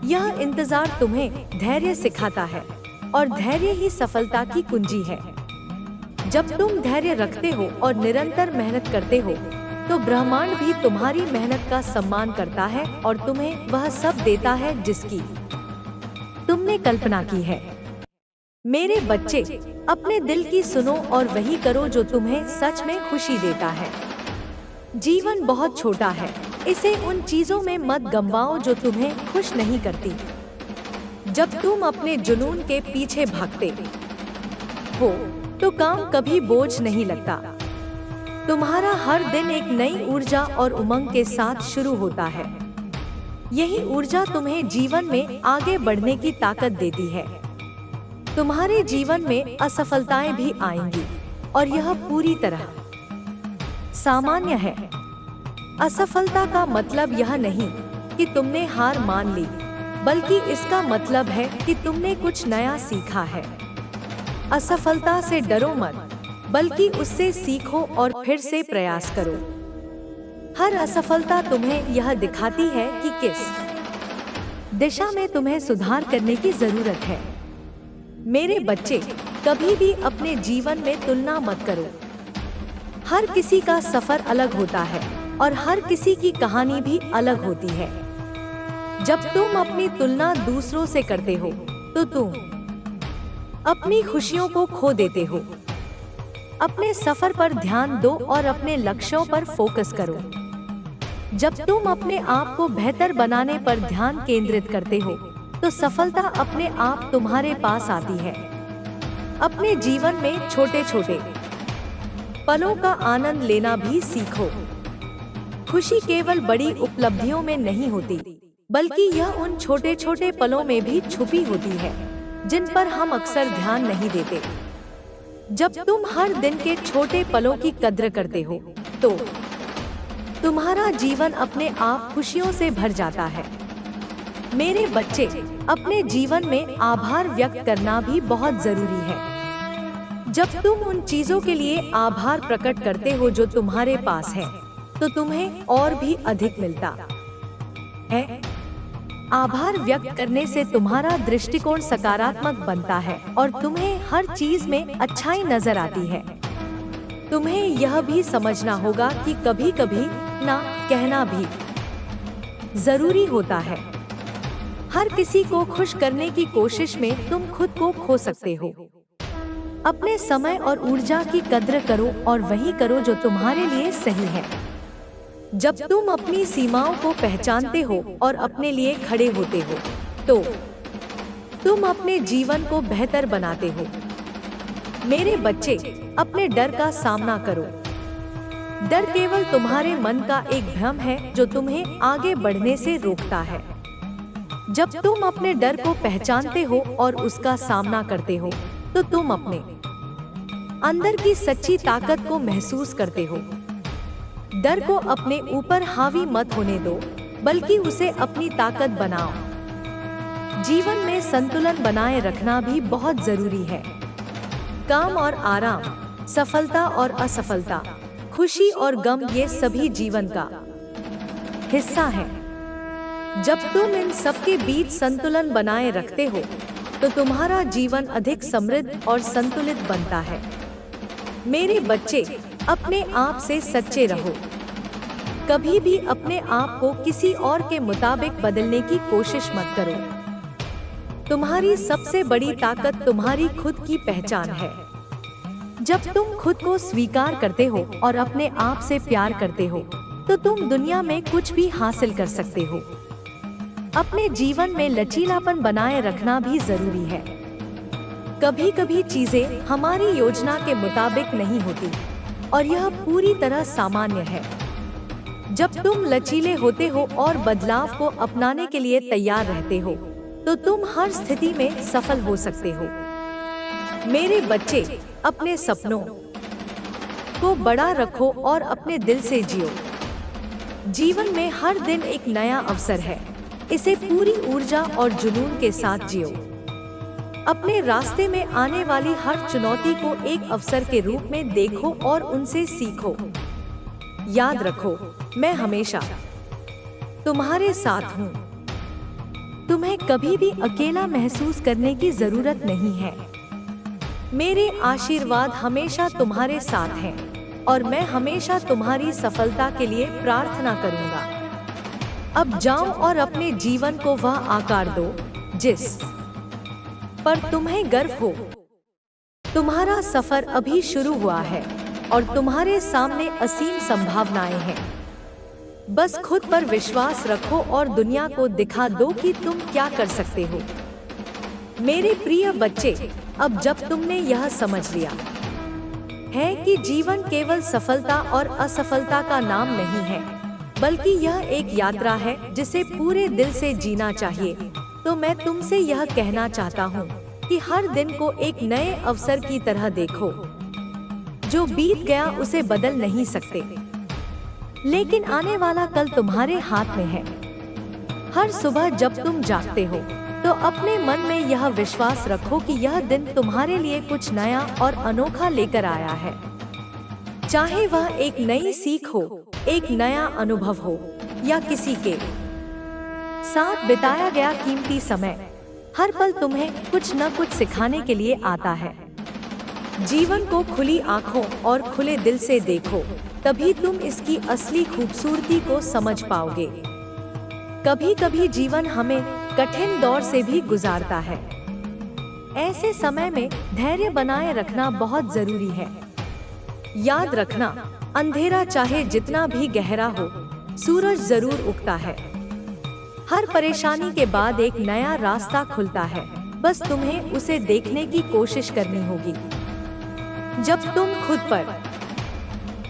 यह इंतजार तुम्हें धैर्य सिखाता है, और धैर्य ही सफलता की कुंजी है। जब तुम धैर्य रखते हो और निरंतर मेहनत करते हो, तो ब्रह्मांड भी तुम्हारी मेहनत का सम्मान करता है और तुम्हें वह सब देता है जिसकी तुमने कल्पना की है। मेरे बच्चे, अपने दिल की सुनो और वही करो जो तुम्हें सच में खुशी देता है। जीवन बहुत छोटा है, इसे उन चीजों में मत गंवाओ जो तुम्हें खुश नहीं करती। जब तुम अपने जुनून के पीछे भागते हो तो काम कभी बोझ नहीं लगता। तुम्हारा हर दिन एक नई ऊर्जा और उमंग के साथ शुरू होता है। यही ऊर्जा तुम्हें जीवन में आगे बढ़ने की ताकत देती है। तुम्हारे जीवन में असफलताएं भी आएंगी और यह पूरी तरह सामान्य है। असफलता का मतलब यह नहीं कि तुमने हार मान ली, बल्कि इसका मतलब है कि तुमने कुछ नया सीखा है। असफलता से डरो मत, बल्कि उससे सीखो और फिर से प्रयास करो। हर असफलता तुम्हें यह दिखाती है कि किस दिशा में तुम्हें सुधार करने की जरूरत है। मेरे बच्चे, कभी भी अपने जीवन में तुलना मत करो। हर किसी का सफर अलग होता है और हर किसी की कहानी भी अलग होती है। जब तुम अपनी तुलना दूसरों से करते हो, तो तुम अपनी खुशियों को खो देते हो। अपने सफर पर ध्यान दो और अपने लक्ष्यों पर फोकस करो। जब तुम अपने आप को बेहतर बनाने पर ध्यान केंद्रित करते हो, तो सफलता अपने आप तुम्हारे पास आती है। अपने जीवन में छोटे छोटे पलों का आनंद लेना भी सीखो। खुशी केवल बड़ी उपलब्धियों में नहीं होती, बल्कि यह उन छोटे छोटे पलों में भी छुपी होती है, जिन पर हम अक्सर ध्यान नहीं देते। जब तुम हर दिन के छोटे पलों की कद्र करते हो, तो तुम्हारा जीवन अपने आप खुशियों से भर जाता है। मेरे बच्चे, अपने जीवन में आभार व्यक्त करना भी बहुत जरूरी है। जब तुम उन चीजों के लिए आभार प्रकट करते हो जो तुम्हारे पास है, तो तुम्हें और भी अधिक मिलता है। आभार व्यक्त करने से तुम्हारा दृष्टिकोण सकारात्मक बनता है और तुम्हें हर चीज में अच्छाई नजर आती है। तुम्हें यह भी समझना होगा कि कभी कभी ना कहना भी जरूरी होता है। हर किसी को खुश करने की कोशिश में तुम खुद को खो सकते हो। अपने समय और ऊर्जा की कद्र करो और वही करो जो तुम्हारे लिए सही है। जब तुम अपनी सीमाओं को पहचानते हो और अपने लिए खड़े होते हो, तो तुम अपने जीवन को बेहतर बनाते हो। मेरे बच्चे, अपने डर का सामना करो। डर केवल तुम्हारे मन का एक भ्रम है जो तुम्हें आगे बढ़ने से रोकता है। जब तुम अपने डर को पहचानते हो और उसका सामना करते हो, तो तुम अपने अंदर की सच्ची ताकत को महसूस करते हो। डर को अपने ऊपर हावी मत होने दो, बल्कि उसे अपनी ताकत बनाओ। जीवन में संतुलन बनाए रखना भी बहुत जरूरी है। काम और आराम, सफलता और असफलता, खुशी और गम, ये सभी जीवन का हिस्सा है। जब तुम इन सब के बीच संतुलन बनाए रखते हो, तो तुम्हारा जीवन अधिक समृद्ध और संतुलित बनता है। मेरे बच्चे, अपने आप से सच्चे रहो। कभी भी अपने आप को किसी और के मुताबिक बदलने की कोशिश मत करो। तुम्हारी सबसे बड़ी ताकत तुम्हारी खुद की पहचान है। जब तुम खुद को स्वीकार करते हो और अपने आप से प्यार करते हो, तो तुम दुनिया में कुछ भी हासिल कर सकते हो। अपने जीवन में लचीलापन बनाए रखना भी जरूरी है। कभी कभी चीजें हमारी योजना के मुताबिक नहीं होती, और यह पूरी तरह सामान्य है। जब तुम लचीले होते हो और बदलाव को अपनाने के लिए तैयार रहते हो, तो तुम हर स्थिति में सफल हो सकते हो। मेरे बच्चे, अपने सपनों को बड़ा रखो और अपने दिल से जियो। जीवन में हर दिन एक नया अवसर है, इसे पूरी ऊर्जा और जुनून के साथ जियो। अपने रास्ते में आने वाली हर चुनौती को एक अवसर के रूप में देखो और उनसे सीखो। याद रखो, मैं हमेशा तुम्हारे साथ हूँ। तुम्हें कभी भी अकेला महसूस करने की जरूरत नहीं है। मेरे आशीर्वाद हमेशा तुम्हारे साथ हैं और मैं हमेशा तुम्हारी सफलता के लिए प्रार्थना करूंगा। अब जाओ और अपने जीवन को वह आकार दो जिस पर तुम्हें गर्व हो। तुम्हारा सफर अभी शुरू हुआ है और तुम्हारे सामने असीम संभावनाएं हैं। बस खुद पर विश्वास रखो और दुनिया को दिखा दो कि तुम क्या कर सकते हो। मेरे प्रिय बच्चे, अब जब तुमने यह समझ लिया है कि जीवन केवल सफलता और असफलता का नाम नहीं है, बल्कि यह एक यात्रा है जिसे पूरे दिल से जीना चाहिए, तो मैं तुमसे यह कहना चाहता हूँ कि हर दिन को एक नए अवसर की तरह देखो। जो बीत गया उसे बदल नहीं सकते, लेकिन आने वाला कल तुम्हारे हाथ में है। हर सुबह जब तुम जागते हो तो अपने मन में यह विश्वास रखो कि यह दिन तुम्हारे लिए कुछ नया और अनोखा लेकर आया है। चाहे वह एक नई सीख हो, एक नया अनुभव हो या किसी के साथ बिताया गया कीमती समय, हर पल तुम्हें कुछ न कुछ सिखाने के लिए आता है। जीवन को खुली आंखों और खुले दिल से देखो, तभी तुम इसकी असली खूबसूरती को समझ पाओगे। कभी कभी जीवन हमें कठिन दौर से भी गुजारता है। ऐसे समय में धैर्य बनाए रखना बहुत जरूरी है। याद रखना, अंधेरा चाहे जितना भी गहरा हो, सूरज जरूर उगता है। हर परेशानी के बाद एक नया रास्ता खुलता है, बस तुम्हें उसे देखने की कोशिश करनी होगी। जब तुम खुद पर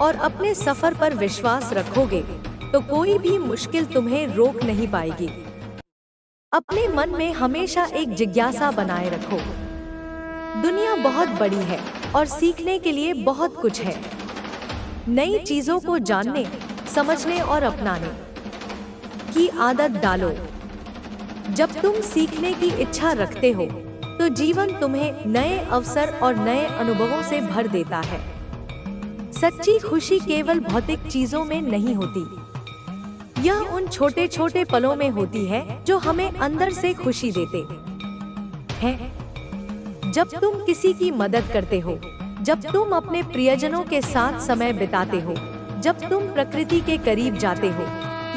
और अपने सफर पर विश्वास रखोगे तो कोई भी मुश्किल तुम्हें रोक नहीं पाएगी। अपने मन में हमेशा एक जिज्ञासा बनाए रखो। दुनिया बहुत बड़ी है और सीखने के लिए बहुत कुछ है। नई चीजों को जानने, समझने और अपनाने की आदत डालो। जब तुम सीखने की इच्छा रखते हो तो जीवन तुम्हें नए अवसर और नए अनुभवों से भर देता है। सच्ची खुशी केवल भौतिक चीजों में नहीं होती, यह उन छोटे छोटे पलों में होती है जो हमें अंदर से खुशी देते हैं। जब तुम किसी की मदद करते हो, जब तुम अपने प्रियजनों के साथ समय बिताते हो, जब तुम प्रकृति के करीब जाते हो,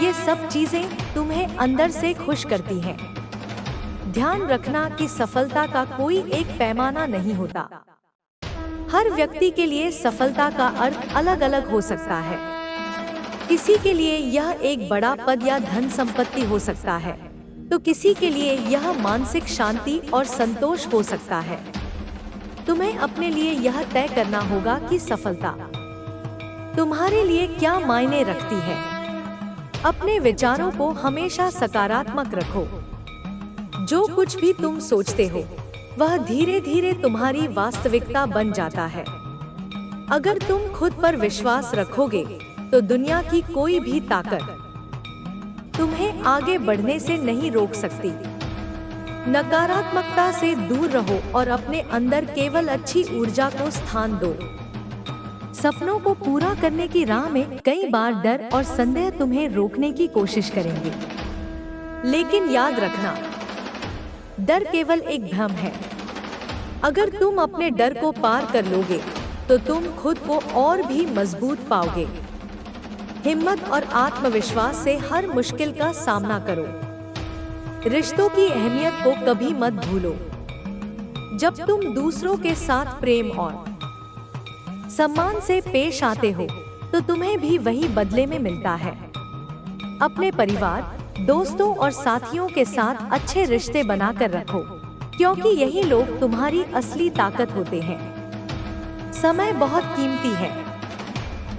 ये सब चीजें तुम्हें अंदर से खुश करती हैं। ध्यान रखना कि सफलता का कोई एक पैमाना नहीं होता। हर व्यक्ति के लिए सफलता का अर्थ अलग अलग हो सकता है। किसी के लिए यह एक बड़ा पद या धन संपत्ति हो सकता है, तो किसी के लिए यह मानसिक शांति और संतोष हो सकता है। तुम्हें अपने लिए यह तय करना होगा कि सफलता तुम्हारे लिए क्या मायने रखती है। अपने विचारों को हमेशा सकारात्मक रखो। जो कुछ भी तुम सोचते हो वह धीरे धीरे तुम्हारी वास्तविकता बन जाता है। अगर तुम खुद पर विश्वास रखोगे तो दुनिया की कोई भी ताकत तुम्हें आगे बढ़ने से नहीं रोक सकती। नकारात्मकता से दूर रहो और अपने अंदर केवल अच्छी ऊर्जा को स्थान दो। सपनों को पूरा करने की राह में कई बार डर और संदेह तुम्हें रोकने की कोशिश करेंगे, लेकिन याद रखना, डर केवल एक भ्रम है। अगर तुम अपने डर को पार कर लोगे तो तुम खुद को और भी मजबूत पाओगे। हिम्मत और आत्मविश्वास से हर मुश्किल का सामना करो। रिश्तों की अहमियत को कभी मत भूलो। जब तुम दूसरों के साथ प्रेम और सम्मान से पेश आते हो तो तुम्हें भी वही बदले में मिलता है। अपने परिवार, दोस्तों और साथियों के साथ अच्छे रिश्ते बनाकर रखो, क्योंकि यही लोग तुम्हारी असली ताकत होते हैं। समय बहुत कीमती है,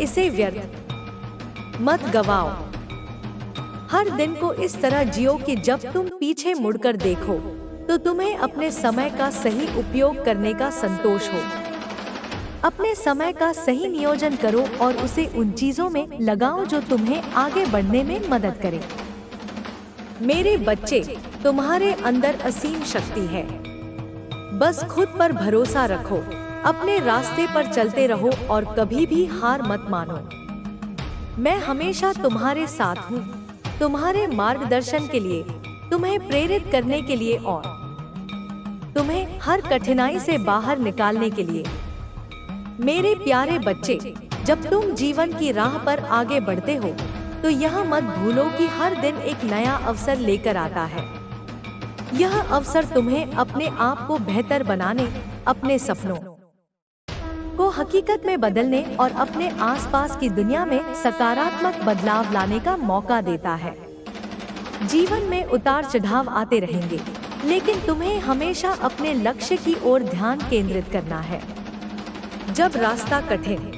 इसे व्यर्थ मत गवाओ। हर दिन को इस तरह जियो कि जब तुम पीछे मुड़कर देखो तो तुम्हें अपने समय का सही उपयोग करने का संतोष हो। अपने समय का सही नियोजन करो और उसे उन चीजों में लगाओ जो तुम्हें आगे बढ़ने में मदद करें। मेरे बच्चे, तुम्हारे अंदर असीम शक्ति है। बस खुद पर भरोसा रखो, अपने रास्ते पर चलते रहो और कभी भी हार मत मानो। मैं हमेशा तुम्हारे साथ हूँ, तुम्हारे मार्गदर्शन के लिए, तुम्हें प्रेरित करने के लिए और तुम्हें हर कठिनाई से बाहर निकालने के लिए। मेरे प्यारे बच्चे, जब तुम जीवन की राह पर आगे बढ़ते हो तो यह मत भूलो कि हर दिन एक नया अवसर लेकर आता है। यह अवसर तुम्हें अपने आप को बेहतर बनाने, अपने सपनों को हकीकत में बदलने और अपने आसपास की दुनिया में सकारात्मक बदलाव लाने का मौका देता है। जीवन में उतार चढ़ाव आते रहेंगे, लेकिन तुम्हें हमेशा अपने लक्ष्य की ओर ध्यान केंद्रित करना है। जब रास्ता कठिन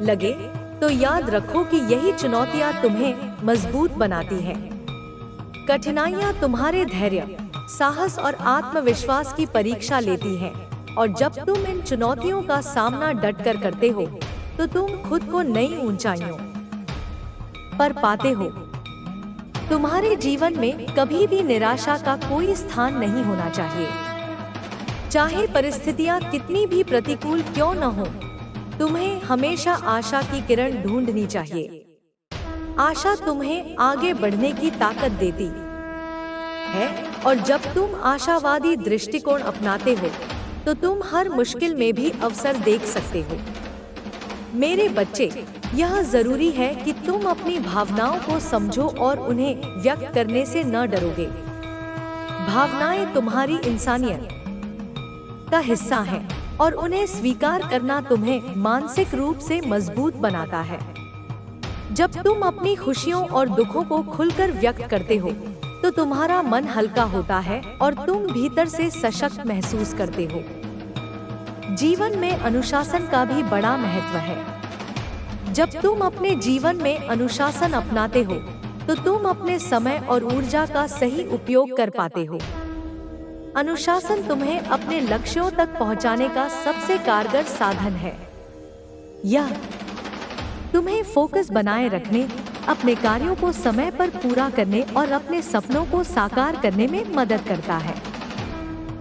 लगे तो याद रखो कि यही चुनौतियां तुम्हें मजबूत बनाती हैं। कठिनाइयां तुम्हारे धैर्य, साहस और आत्मविश्वास की परीक्षा लेती हैं, और जब तुम इन चुनौतियों का सामना डटकर करते हो तो तुम खुद को नई ऊंचाइयों पर पाते हो। तुम्हारे जीवन में कभी भी निराशा का कोई स्थान नहीं होना चाहिए। चाहे परिस्थितियां कितनी भी प्रतिकूल क्यों न हो, तुम्हें हमेशा आशा की किरण ढूंढनी चाहिए। आशा तुम्हें आगे बढ़ने की ताकत देती है, और जब तुम आशावादी दृष्टिकोण अपनाते हो तो तुम हर मुश्किल में भी अवसर देख सकते हो। मेरे बच्चे, यह जरूरी है कि तुम अपनी भावनाओं को समझो और उन्हें व्यक्त करने से न डरोगे। भावनाएं तुम्हारी इंसानियत का हिस्सा हैं, और उन्हें स्वीकार करना तुम्हें मानसिक रूप से मजबूत बनाता है। जब तुम अपनी खुशियों और दुखों को खुलकर व्यक्त करते हो तो तुम्हारा मन हल्का होता है और तुम भीतर से सशक्त महसूस करते हो। जीवन में अनुशासन का भी बड़ा महत्व है। जब तुम अपने जीवन में अनुशासन अपनाते हो तो तुम अपने समय और ऊर्जा का सही उपयोग कर पाते हो। अनुशासन तुम्हें अपने लक्ष्यों तक पहुंचाने का सबसे कारगर साधन है। यह तुम्हें फोकस बनाए रखने, अपने कार्यों को समय पर पूरा करने और अपने सपनों को साकार करने में मदद करता है।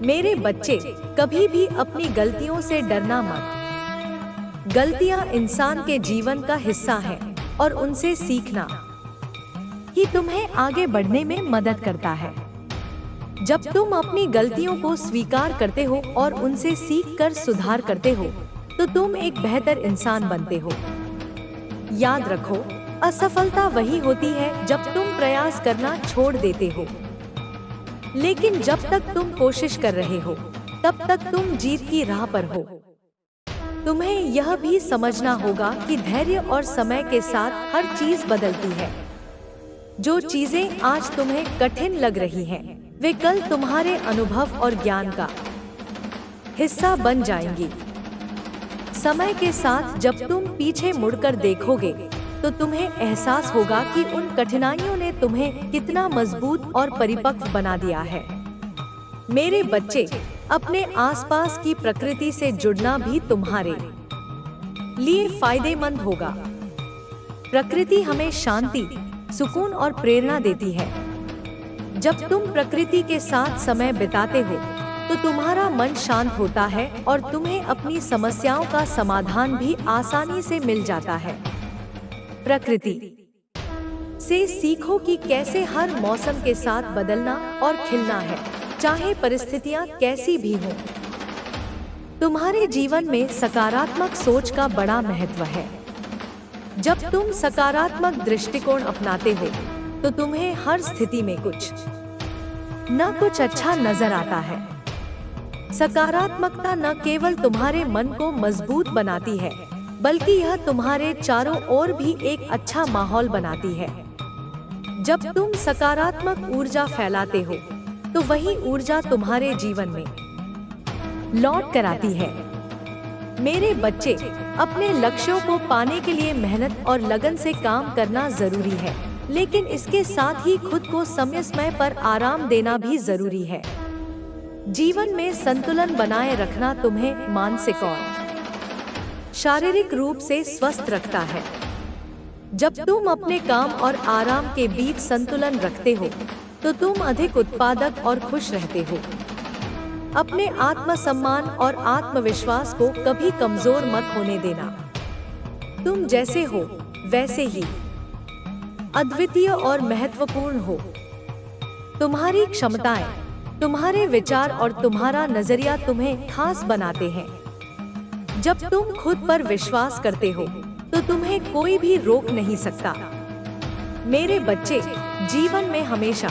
मेरे बच्चे, कभी भी अपनी गलतियों से डरना मत। गलतियां इंसान के जीवन का हिस्सा हैं, और उनसे सीखना ही तुम्हें आगे बढ़ने में मदद करता है। जब तुम अपनी गलतियों को स्वीकार करते हो और उनसे सीखकर सुधार करते हो तो तुम एक बेहतर इंसान बनते हो। याद रखो, असफलता वही होती है जब तुम प्रयास करना छोड़ देते हो, लेकिन जब तक तुम कोशिश कर रहे हो तब तक तुम जीत की राह पर हो। तुम्हें यह भी समझना होगा कि धैर्य और समय के साथ हर चीज बदलती है। जो चीजें आज तुम्हें कठिन लग रही हैं, वे कल तुम्हारे अनुभव और ज्ञान का हिस्सा बन जाएंगी। समय के साथ जब तुम पीछे मुड़कर देखोगे तो तुम्हें एहसास होगा कि उन कठिनाइयों ने तुम्हें कितना मजबूत और परिपक्व बना दिया है। मेरे बच्चे, अपने आसपास की प्रकृति से जुड़ना भी तुम्हारे लिए फायदेमंद होगा। प्रकृति हमें शांति, सुकून और प्रेरणा देती है। जब तुम प्रकृति के साथ समय बिताते हो तो तुम्हारा मन शांत होता है और तुम्हें अपनी समस्याओं का समाधान भी आसानी से मिल जाता है। प्रकृति से सीखो कि कैसे हर मौसम के साथ बदलना और खिलना है, चाहे परिस्थितियां कैसी भी हों। तुम्हारे जीवन में सकारात्मक सोच का बड़ा महत्व है। जब तुम सकारात्मक दृष्टिकोण अपनाते हो तो तुम्हें हर स्थिति में कुछ न कुछ अच्छा नजर आता है। सकारात्मकता न केवल तुम्हारे मन को मजबूत बनाती है, बल्कि यह तुम्हारे चारों ओर भी एक अच्छा माहौल बनाती है। जब तुम सकारात्मक ऊर्जा फैलाते हो तो वही ऊर्जा तुम्हारे जीवन में लौट कर आती है। मेरे बच्चे, अपने लक्ष्यों को पाने के लिए मेहनत और लगन से काम करना जरूरी है, लेकिन इसके साथ ही खुद को समय पर आराम देना भी जरूरी है। जीवन में संतुलन बनाए रखना तुम्हें मानसिक और शारीरिक रूप से स्वस्थ रखता है। जब तुम अपने काम और आराम के बीच संतुलन रखते हो तो तुम अधिक उत्पादक और खुश रहते हो। अपने आत्मसम्मान और आत्मविश्वास को कभी कमजोर मत होने देना। तुम जैसे हो वैसे ही अद्वितीय और महत्वपूर्ण हो। तुम्हारी क्षमताएं, तुम्हारे विचार और तुम्हारा नजरिया तुम्हें खास बनाते हैं। जब तुम खुद पर विश्वास करते हो तो तुम्हें कोई भी रोक नहीं सकता। मेरे बच्चे, जीवन में हमेशा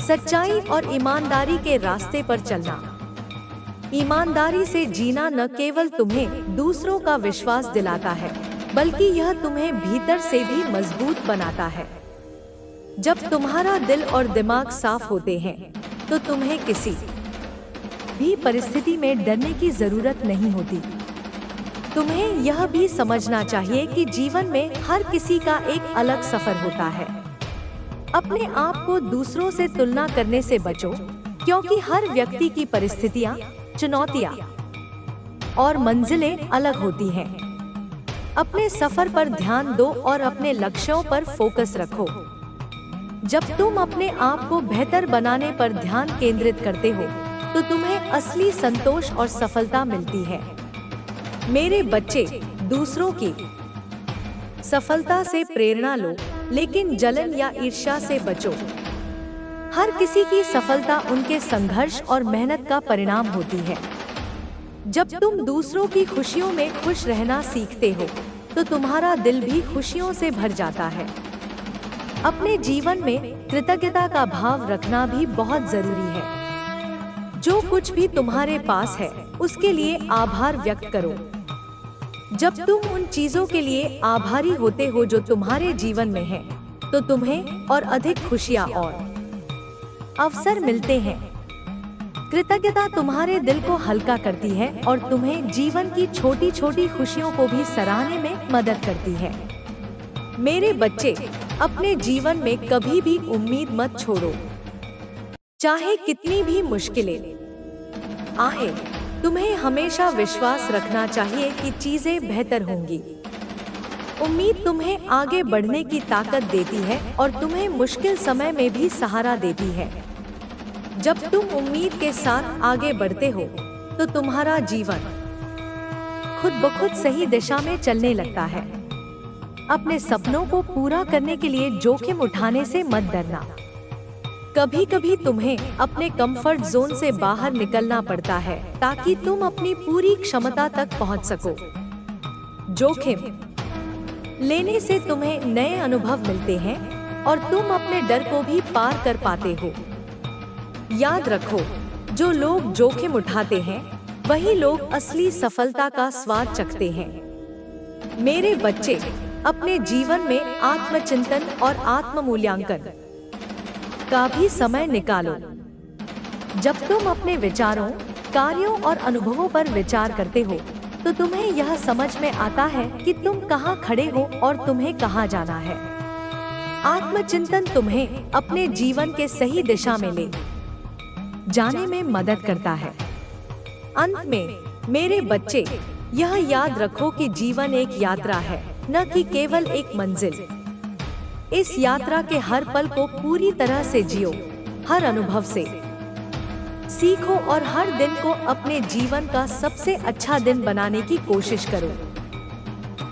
सच्चाई और ईमानदारी के रास्ते पर चलना। ईमानदारी से जीना न केवल तुम्हें दूसरों का विश्वास दिलाता है, बल्कि यह तुम्हें भीतर से भी मजबूत बनाता है। जब तुम्हारा दिल और दिमाग साफ होते हैं तो तुम्हें किसी भी परिस्थिति में डरने की जरूरत नहीं होती। तुम्हें यह भी समझना चाहिए कि जीवन में हर किसी का एक अलग सफर होता है। अपने आप को दूसरों से तुलना करने से बचो, क्योंकि हर व्यक्ति की परिस्थितियां, चुनौतियां और मंजिलें अलग होती हैं। अपने सफर पर ध्यान दो और अपने लक्ष्यों पर फोकस रखो। जब तुम अपने आप को बेहतर बनाने पर ध्यान केंद्रित करते हो तो तुम्हें असली संतोष और सफलता मिलती है। मेरे बच्चे, दूसरों की सफलता से प्रेरणा लो, लेकिन जलन या ईर्ष्या से बचो। हर किसी की सफलता उनके संघर्ष और मेहनत का परिणाम होती है। जब तुम दूसरों की खुशियों में खुश रहना सीखते हो तो तुम्हारा दिल भी खुशियों से भर जाता है। अपने जीवन में कृतज्ञता का भाव रखना भी बहुत जरूरी है। जो कुछ भी तुम्हारे पास है उसके लिए आभार व्यक्त करो। जब तुम उन चीजों के लिए आभारी होते हो जो तुम्हारे जीवन में है, तो तुम्हें और अधिक खुशियां और अवसर मिलते हैं। कृतज्ञता तुम्हारे दिल को हल्का करती है और तुम्हें जीवन की छोटी छोटी खुशियों को भी सराहने में मदद करती है। मेरे बच्चे, अपने जीवन में कभी भी उम्मीद मत छोड़ो। चाहे कितनी भी मुश्किलें आए, तुम्हें हमेशा विश्वास रखना चाहिए कि चीजें बेहतर होंगी। उम्मीद तुम्हें आगे बढ़ने की ताकत देती है और तुम्हें मुश्किल समय में भी सहारा देती है। जब तुम उम्मीद के साथ आगे बढ़ते हो तो तुम्हारा जीवन खुद ब खुद सही दिशा में चलने लगता है। अपने सपनों को पूरा करने के लिए जोखिम उठाने से मत डरना। कभी कभी तुम्हें अपने कंफर्ट जोन से बाहर निकलना पड़ता है ताकि तुम अपनी पूरी क्षमता तक पहुंच सको। जोखिम लेने से तुम्हें नए अनुभव मिलते हैं और तुम अपने डर को भी पार कर पाते हो। याद रखो, जो लोग जोखिम उठाते हैं वही लोग असली सफलता का स्वाद चखते हैं। मेरे बच्चे, अपने जीवन में आत्मचिंतन और आत्म मूल्यांकन का भी समय निकालो। जब तुम अपने विचारों, कार्यों और अनुभवों पर विचार करते हो तो तुम्हें यह समझ में आता है कि तुम कहाँ खड़े हो और तुम्हें कहाँ जाना है। आत्मचिंतन तुम्हें अपने जीवन के सही दिशा में ले जाने में मदद करता है। अंत में मेरे बच्चे, यह याद रखो कि जीवन एक यात्रा है, न कि केवल एक मंजिल। इस यात्रा के हर पल को पूरी तरह से जियो, हर अनुभव से सीखो और हर दिन को अपने जीवन का सबसे अच्छा दिन बनाने की कोशिश करो।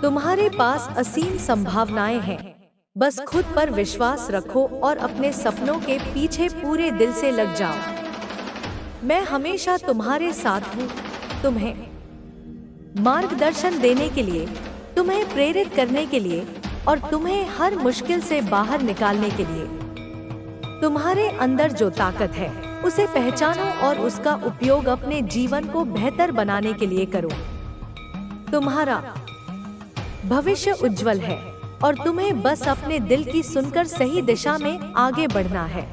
तुम्हारे पास असीम संभावनाएं हैं, बस खुद पर विश्वास रखो और अपने सपनों के पीछे पूरे दिल से लग जाओ। मैं हमेशा तुम्हारे साथ हूँ, तुम्हें मार्गदर्शन देने के लिए, तुम्हें प्रेरित करने के लिए और तुम्हें हर मुश्किल से बाहर निकालने के लिए। तुम्हारे अंदर जो ताकत है उसे पहचानो और उसका उपयोग अपने जीवन को बेहतर बनाने के लिए करो। तुम्हारा भविष्य उज्जवल है और तुम्हें बस अपने दिल की सुनकर सही दिशा में आगे बढ़ना है।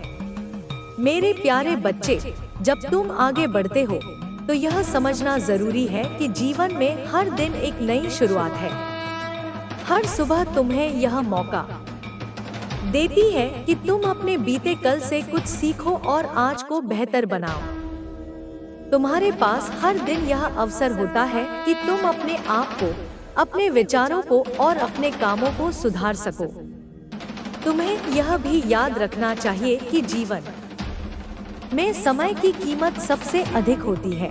मेरे प्यारे बच्चे, जब तुम आगे बढ़ते हो तो यह समझना जरूरी है कि जीवन में हर दिन एक नई शुरुआत है। हर सुबह तुम्हें यह मौका देती है कि तुम अपने बीते कल से कुछ सीखो और आज को बेहतर बनाओ। तुम्हारे पास हर दिन यह अवसर होता है कि तुम अपने आप को, अपने विचारों को और अपने कामों को सुधार सको। तुम्हें यह भी याद रखना चाहिए कि जीवन में समय की कीमत सबसे अधिक होती है।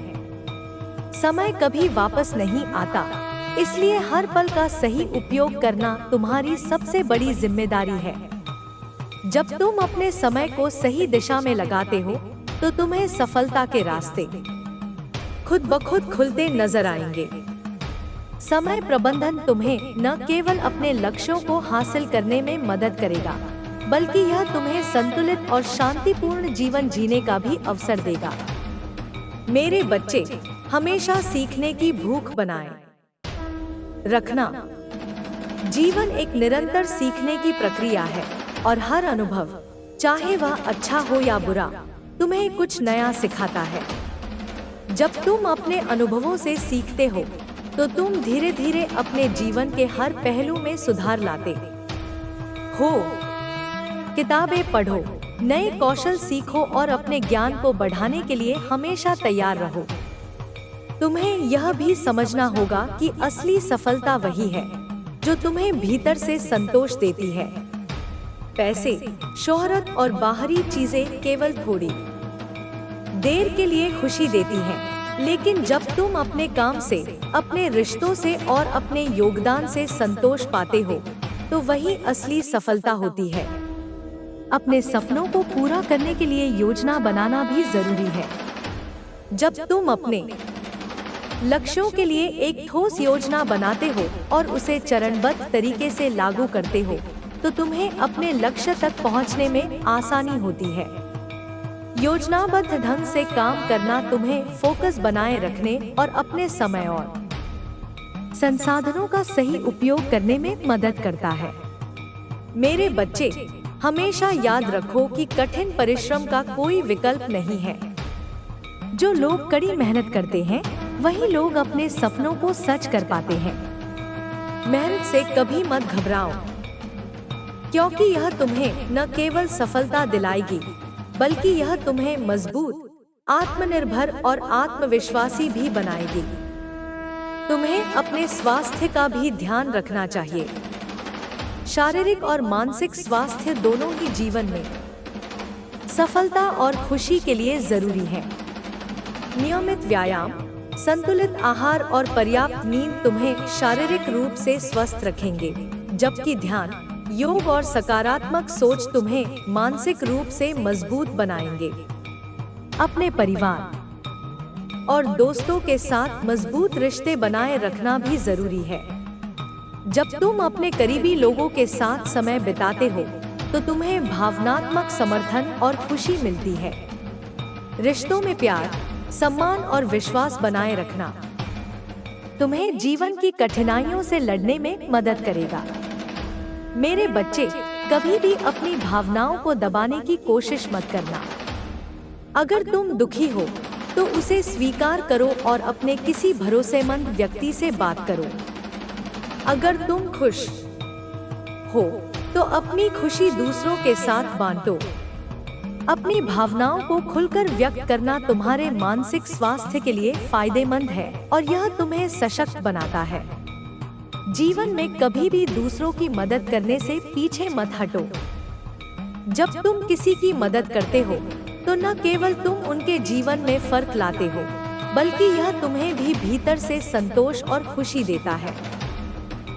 समय कभी वापस नहीं आता, इसलिए हर पल का सही उपयोग करना तुम्हारी सबसे बड़ी जिम्मेदारी है। जब तुम अपने समय को सही दिशा में लगाते हो तो तुम्हें सफलता के रास्ते खुद ब खुद खुलते नजर आएंगे। समय प्रबंधन तुम्हें न केवल अपने लक्ष्यों को हासिल करने में मदद करेगा, बल्कि यह तुम्हें संतुलित और शांतिपूर्ण जीवन जीने का भी अवसर देगा। मेरे बच्चे, हमेशा सीखने की भूख बनाएं रखना। जीवन एक निरंतर सीखने की प्रक्रिया है और हर अनुभव, चाहे वह अच्छा हो या बुरा, तुम्हें कुछ नया सिखाता है। जब तुम अपने अनुभवों से सीखते हो तो तुम धीरे धीरे अपने जीवन के हर पहलू में सुधार लाते हो। किताबें पढ़ो, नए कौशल सीखो और अपने ज्ञान को बढ़ाने के लिए हमेशा तैयार रहो। तुम्हें यह भी समझना होगा कि असली सफलता वही है जो तुम्हें भीतर से संतोष देती है। पैसे, शोहरत और बाहरी चीजें केवल थोड़ी देर के लिए खुशी देती हैं, लेकिन जब तुम अपने काम से, अपने रिश्तों से और अपने योगदान से संतोष पाते हो तो वही असली सफलता होती है। अपने सपनों को पूरा करने के लिए योजना बनाना भी जरूरी है। जब तुम अपने लक्ष्यों के लिए एक ठोस योजना बनाते हो और उसे चरणबद्ध तरीके से लागू करते हो तो तुम्हें अपने लक्ष्य तक पहुंचने में आसानी होती है। योजनाबद्ध ढंग से काम करना तुम्हें फोकस बनाए रखने और अपने समय और संसाधनों का सही उपयोग करने में मदद करता है। मेरे बच्चे, हमेशा याद रखो कि कठिन परिश्रम का कोई विकल्प नहीं है। जो लोग कड़ी मेहनत करते हैं वही लोग अपने सपनों को सच कर पाते हैं। मेहनत से कभी मत घबराओ, क्योंकि यह तुम्हें न केवल सफलता दिलाएगी बल्कि यह तुम्हें मजबूत, आत्मनिर्भर और आत्मविश्वासी भी बनाएगी। तुम्हें अपने स्वास्थ्य का भी ध्यान रखना चाहिए। शारीरिक और मानसिक स्वास्थ्य दोनों ही जीवन में सफलता और खुशी के लिए जरूरी है। नियमित व्यायाम, संतुलित आहार और पर्याप्त नींद तुम्हें शारीरिक रूप से स्वस्थ रखेंगे, जबकि ध्यान, योग और सकारात्मक सोच तुम्हें मानसिक रूप से मजबूत बनाएंगे। अपने परिवार और दोस्तों के साथ मजबूत रिश्ते बनाए रखना भी जरूरी है। जब तुम अपने करीबी लोगों के साथ समय बिताते हो तो तुम्हें भावनात्मक समर्थन और खुशी मिलती है। रिश्तों में प्यार, सम्मान और विश्वास बनाए रखना तुम्हें जीवन की कठिनाइयों से लड़ने में मदद करेगा। मेरे बच्चे, कभी भी अपनी भावनाओं को दबाने की कोशिश मत करना। अगर तुम दुखी हो तो उसे स्वीकार करो और अपने किसी भरोसेमंद व्यक्ति से बात करो। अगर तुम खुश हो तो अपनी खुशी दूसरों के साथ बांटो। अपनी भावनाओं को खुलकर व्यक्त करना तुम्हारे मानसिक स्वास्थ्य के लिए फायदेमंद है और यह तुम्हें सशक्त बनाता है। जीवन में कभी भी दूसरों की मदद करने से पीछे मत हटो। जब तुम किसी की मदद करते हो तो न केवल तुम उनके जीवन में फर्क लाते हो, बल्कि यह तुम्हें भी भीतर से संतोष और खुशी देता है।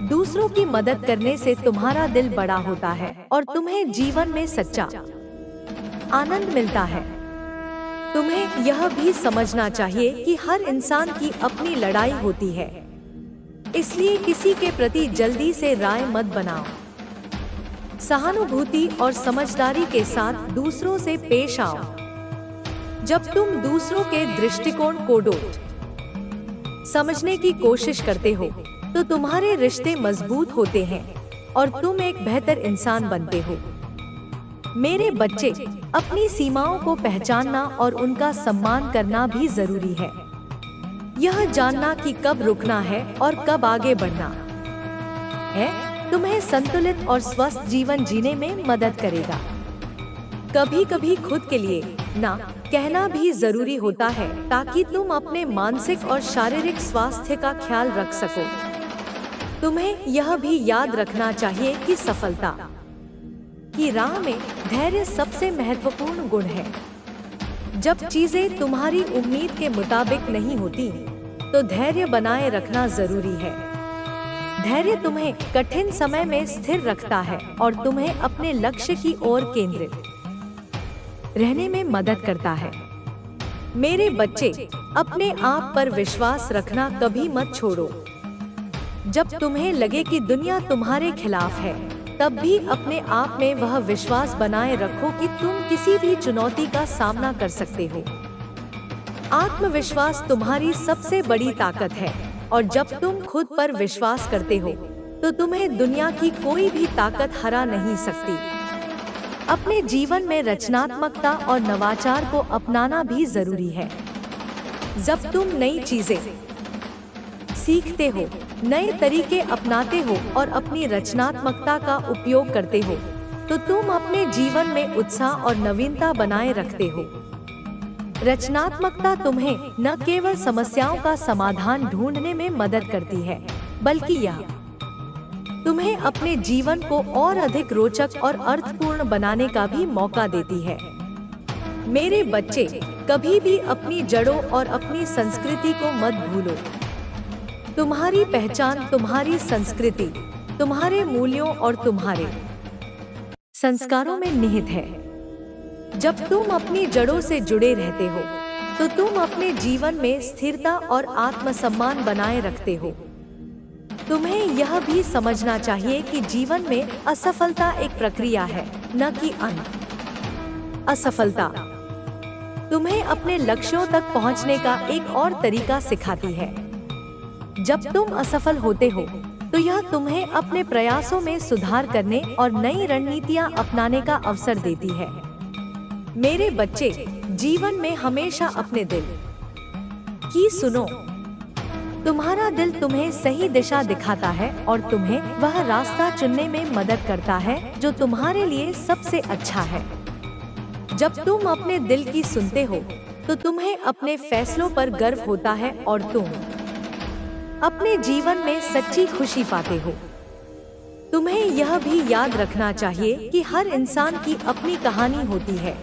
दूसरों की मदद करने से तुम्हारा दिल बड़ा होता है और तुम्हें जीवन में सच्चा आनंद मिलता है। तुम्हें यह भी समझना चाहिए कि हर इंसान की अपनी लड़ाई होती है, इसलिए किसी के प्रति जल्दी से राय मत बनाओ। सहानुभूति और समझदारी के साथ दूसरों से पेश आओ। जब तुम दूसरों के दृष्टिकोण को समझने की कोशिश करते हो तो तुम्हारे रिश्ते मजबूत होते हैं और तुम एक बेहतर इंसान बनते हो। मेरे बच्चे, अपनी सीमाओं को पहचानना और उनका सम्मान करना भी जरूरी है। यह जानना कि कब रुकना है और कब आगे बढ़ना है तुम्हें संतुलित और स्वस्थ जीवन जीने में मदद करेगा। कभी कभी खुद के लिए ना कहना भी जरूरी होता है ताकि तुम अपने मानसिक और शारीरिक स्वास्थ्य का ख्याल रख सको। तुम्हें यह भी याद रखना चाहिए कि सफलता की राह में धैर्य सबसे महत्वपूर्ण गुण है। जब चीजें तुम्हारी उम्मीद के मुताबिक नहीं होती तो धैर्य बनाए रखना जरूरी है। धैर्य तुम्हें कठिन समय में स्थिर रखता है और तुम्हें अपने लक्ष्य की ओर केंद्रित रहने में मदद करता है। मेरे बच्चे, अपने आप पर विश्वास रखना कभी मत छोड़ो। जब तुम्हें लगे कि दुनिया तुम्हारे खिलाफ है, तब भी अपने आप में वह विश्वास बनाए रखो कि तुम किसी भी चुनौती का सामना कर सकते हो। आत्मविश्वास तुम्हारी सबसे बड़ी ताकत है, और जब तुम खुद पर विश्वास करते हो, तो तुम्हें दुनिया की कोई भी ताकत हरा नहीं सकती। अपने जीवन में रचनात्मकता और नवाचार को अपनाना भी जरूरी है। जब तुम नई चीजें सीखते हो, नए तरीके अपनाते हो और अपनी रचनात्मकता का उपयोग करते हो, तो तुम अपने जीवन में उत्साह और नवीनता बनाए रखते हो। रचनात्मकता तुम्हें न केवल समस्याओं का समाधान ढूंढने में मदद करती है, बल्कि यह तुम्हें अपने जीवन को और अधिक रोचक और अर्थपूर्ण बनाने का भी मौका देती है। मेरे बच्चे, कभी भी अपनी जड़ों और अपनी संस्कृति को मत भूलो। तुम्हारी पहचान तुम्हारी संस्कृति, तुम्हारे मूल्यों और तुम्हारे संस्कारों में निहित है। जब तुम अपनी जड़ों से जुड़े रहते हो, तो तुम अपने जीवन में स्थिरता और आत्मसम्मान बनाए रखते हो। तुम्हें यह भी समझना चाहिए कि जीवन में असफलता एक प्रक्रिया है, न कि अंत। असफलता तुम्हें अपने लक्ष्यों तक पहुंचने का एक और तरीका सिखाती है। जब तुम असफल होते हो, तो यह तुम्हें अपने प्रयासों में सुधार करने और नई रणनीतियां अपनाने का अवसर देती है। मेरे बच्चे, जीवन में हमेशा अपने दिल की सुनो। तुम्हारा दिल तुम्हें सही दिशा दिखाता है और तुम्हें वह रास्ता चुनने में मदद करता है जो तुम्हारे लिए सबसे अच्छा है। जब तुम अपने दिल की सुनते हो, तो तुम्हें अपने फैसलों पर गर्व होता है और तुम अपने जीवन में सच्ची खुशी पाते हो। तुम्हें यह भी याद रखना चाहिए कि हर इंसान की अपनी कहानी होती है।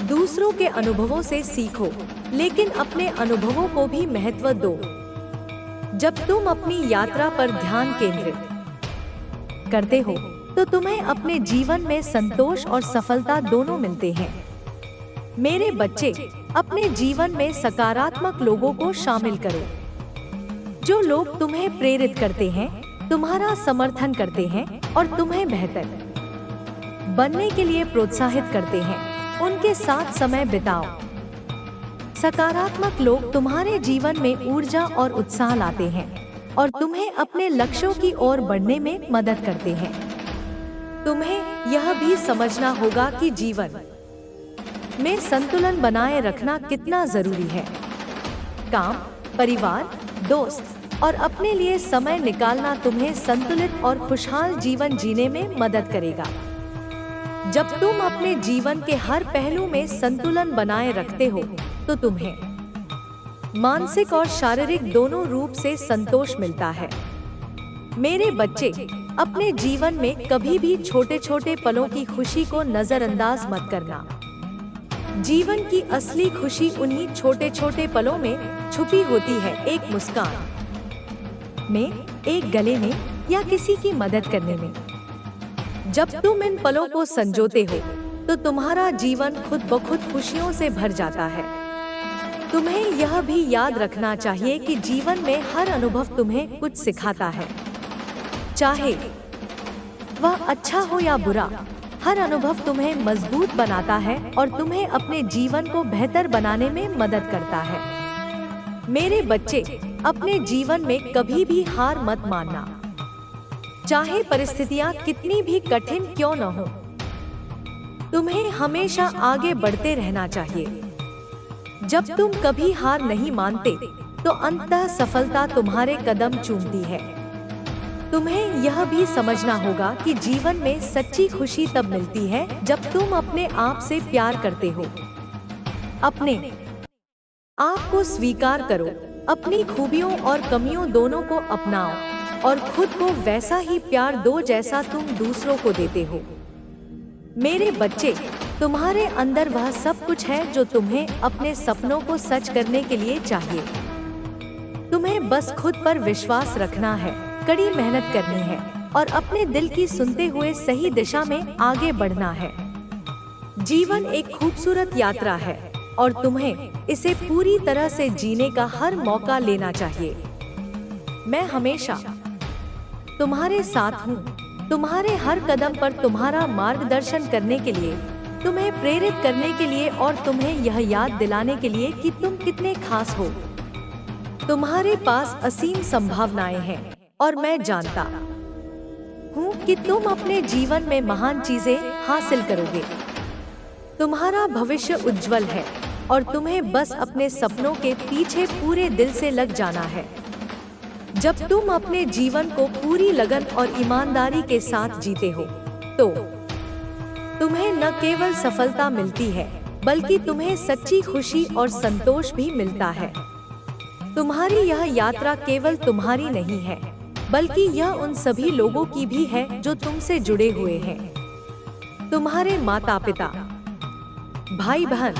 दूसरों के अनुभवों से सीखो, लेकिन अपने अनुभवों को भी महत्व दो। जब तुम अपनी यात्रा पर ध्यान केंद्रित करते हो, तो तुम्हें अपने जीवन में संतोष और सफलता दोनों मिलते हैं। मेरे बच्चे, अपने जीवन में सकारात्मक लोगों को शामिल करो। जो लोग तुम्हें प्रेरित करते हैं, तुम्हारा समर्थन करते हैं और तुम्हें बेहतर बनने के लिए प्रोत्साहित करते हैं, उनके साथ समय बिताओ। सकारात्मक लोग तुम्हारे जीवन में ऊर्जा और उत्साह लाते हैं और तुम्हें अपने लक्ष्यों की ओर बढ़ने में मदद करते हैं। तुम्हें यह भी समझना होगा कि जीवन में संतुलन बनाए रखना कितना जरूरी है। काम, परिवार, दोस्त और अपने लिए समय निकालना तुम्हें संतुलित और खुशहाल जीवन जीने में मदद करेगा। जब तुम अपने जीवन के हर पहलू में संतुलन बनाए रखते हो, तो तुम्हें मानसिक और शारीरिक दोनों रूप से संतोष मिलता है। मेरे बच्चे, अपने जीवन में कभी भी छोटे छोटे पलों की खुशी को नजरअंदाज मत करना। जीवन की असली खुशी उन्हीं छोटे छोटे पलों में छुपी होती है। एक मुस्कान में, एक गले में या किसी की मदद करने में। जब तुम इन पलों को संजोते हो, तो तुम्हारा जीवन खुद ब खुद खुशियों से भर जाता है। तुम्हें यह भी याद रखना चाहिए कि जीवन में हर अनुभव तुम्हें कुछ सिखाता है, चाहे वह अच्छा हो या बुरा। हर अनुभव तुम्हें मजबूत बनाता है और तुम्हें अपने जीवन को बेहतर बनाने में मदद करता है। मेरे बच्चे, अपने जीवन में कभी भी हार मत मानना, चाहे परिस्थितियां कितनी भी कठिन क्यों न हो। तुम्हें हमेशा आगे बढ़ते रहना चाहिए। जब तुम कभी हार नहीं मानते, तो अंततः सफलता तुम्हारे कदम चूमती है। तुम्हें यह भी समझना होगा कि जीवन में सच्ची खुशी तब मिलती है जब तुम अपने आप से प्यार करते हो। अपने आप को स्वीकार करो, अपनी खूबियों और कमियों दोनों को अपनाओ और खुद को वैसा ही प्यार दो जैसा तुम दूसरों को देते हो। मेरे बच्चे, तुम्हारे अंदर वह सब कुछ है जो तुम्हें अपने सपनों को सच करने के लिए चाहिए। तुम्हें बस खुद पर विश्वास रखना है, कड़ी मेहनत करनी है और अपने दिल की सुनते हुए सही दिशा में आगे बढ़ना है। जीवन एक खूबसूरत यात्रा है, और तुम्हें इसे पूरी तरह से जीने का हर मौका लेना चाहिए। मैं हमेशा तुम्हारे साथ हूँ, तुम्हारे हर कदम पर तुम्हारा मार्गदर्शन करने के लिए, तुम्हें प्रेरित करने के लिए और तुम्हें यह याद दिलाने के लिए कि तुम कितने खास हो। तुम्हारे पास असीम संभावनाएं हैं और मैं जानता हूँ कि तुम अपने जीवन में महान चीजें हासिल करोगे। तुम्हारा भविष्य उज्जवल है और तुम्हें बस अपने सपनों के पीछे पूरे दिल से लग जाना है। जब तुम अपने जीवन को पूरी लगन और ईमानदारी के साथ जीते हो, तो तुम्हें न केवल सफलता मिलती है, बल्कि तुम्हें सच्ची खुशी और संतोष भी मिलता है। तुम्हारी यह यात्रा केवल तुम्हारी नहीं है, बल्कि यह उन सभी लोगों की भी है जो तुमसे जुड़े हुए हैं। तुम्हारे माता पिता, भाई बहन,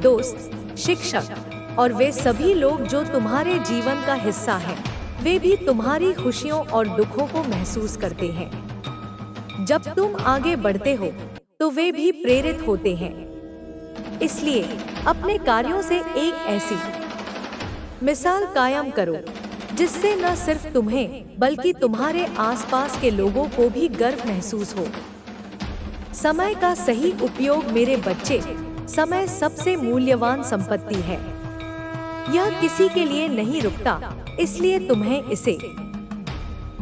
दोस्त, शिक्षक और वे सभी लोग जो तुम्हारे जीवन का हिस्सा हैं, वे भी तुम्हारी खुशियों और दुखों को महसूस करते हैं। जब तुम आगे बढ़ते हो, तो वे भी प्रेरित होते हैं। इसलिए अपने कार्यों से एक ऐसी मिसाल कायम करो जिससे न सिर्फ तुम्हें बल्कि तुम्हारे आसपास के लोगों को भी गर्व महसूस हो। समय का सही उपयोग मेरे बच्चे, समय सबसे मूल्यवान संपत्ति है। यह किसी के लिए नहीं रुकता, इसलिए तुम्हें इसे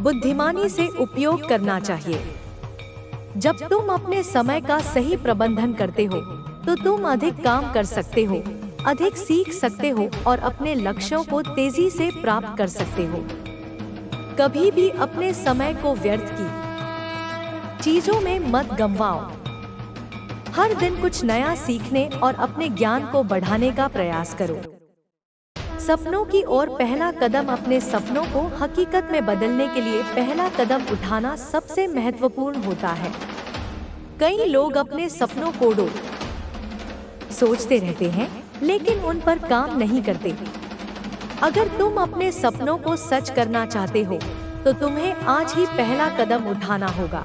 बुद्धिमानी से उपयोग करना चाहिए। जब तुम अपने समय का सही प्रबंधन करते हो, तो तुम अधिक काम कर सकते हो, अधिक सीख सकते हो और अपने लक्ष्यों को तेजी से प्राप्त कर सकते हो। कभी भी अपने समय को व्यर्थ की चीजों में मत गंवाओ। हर दिन कुछ नया सीखने और अपने ज्ञान को बढ़ाने का प्रयास करो। सपनों की ओर पहला कदम, अपने सपनों को हकीकत में बदलने के लिए पहला कदम उठाना सबसे महत्वपूर्ण होता है। कई लोग अपने सपनों को सोचते रहते हैं, लेकिन उन पर काम नहीं करते। अगर तुम अपने सपनों को सच करना चाहते हो, तो तुम्हें आज ही पहला कदम उठाना होगा।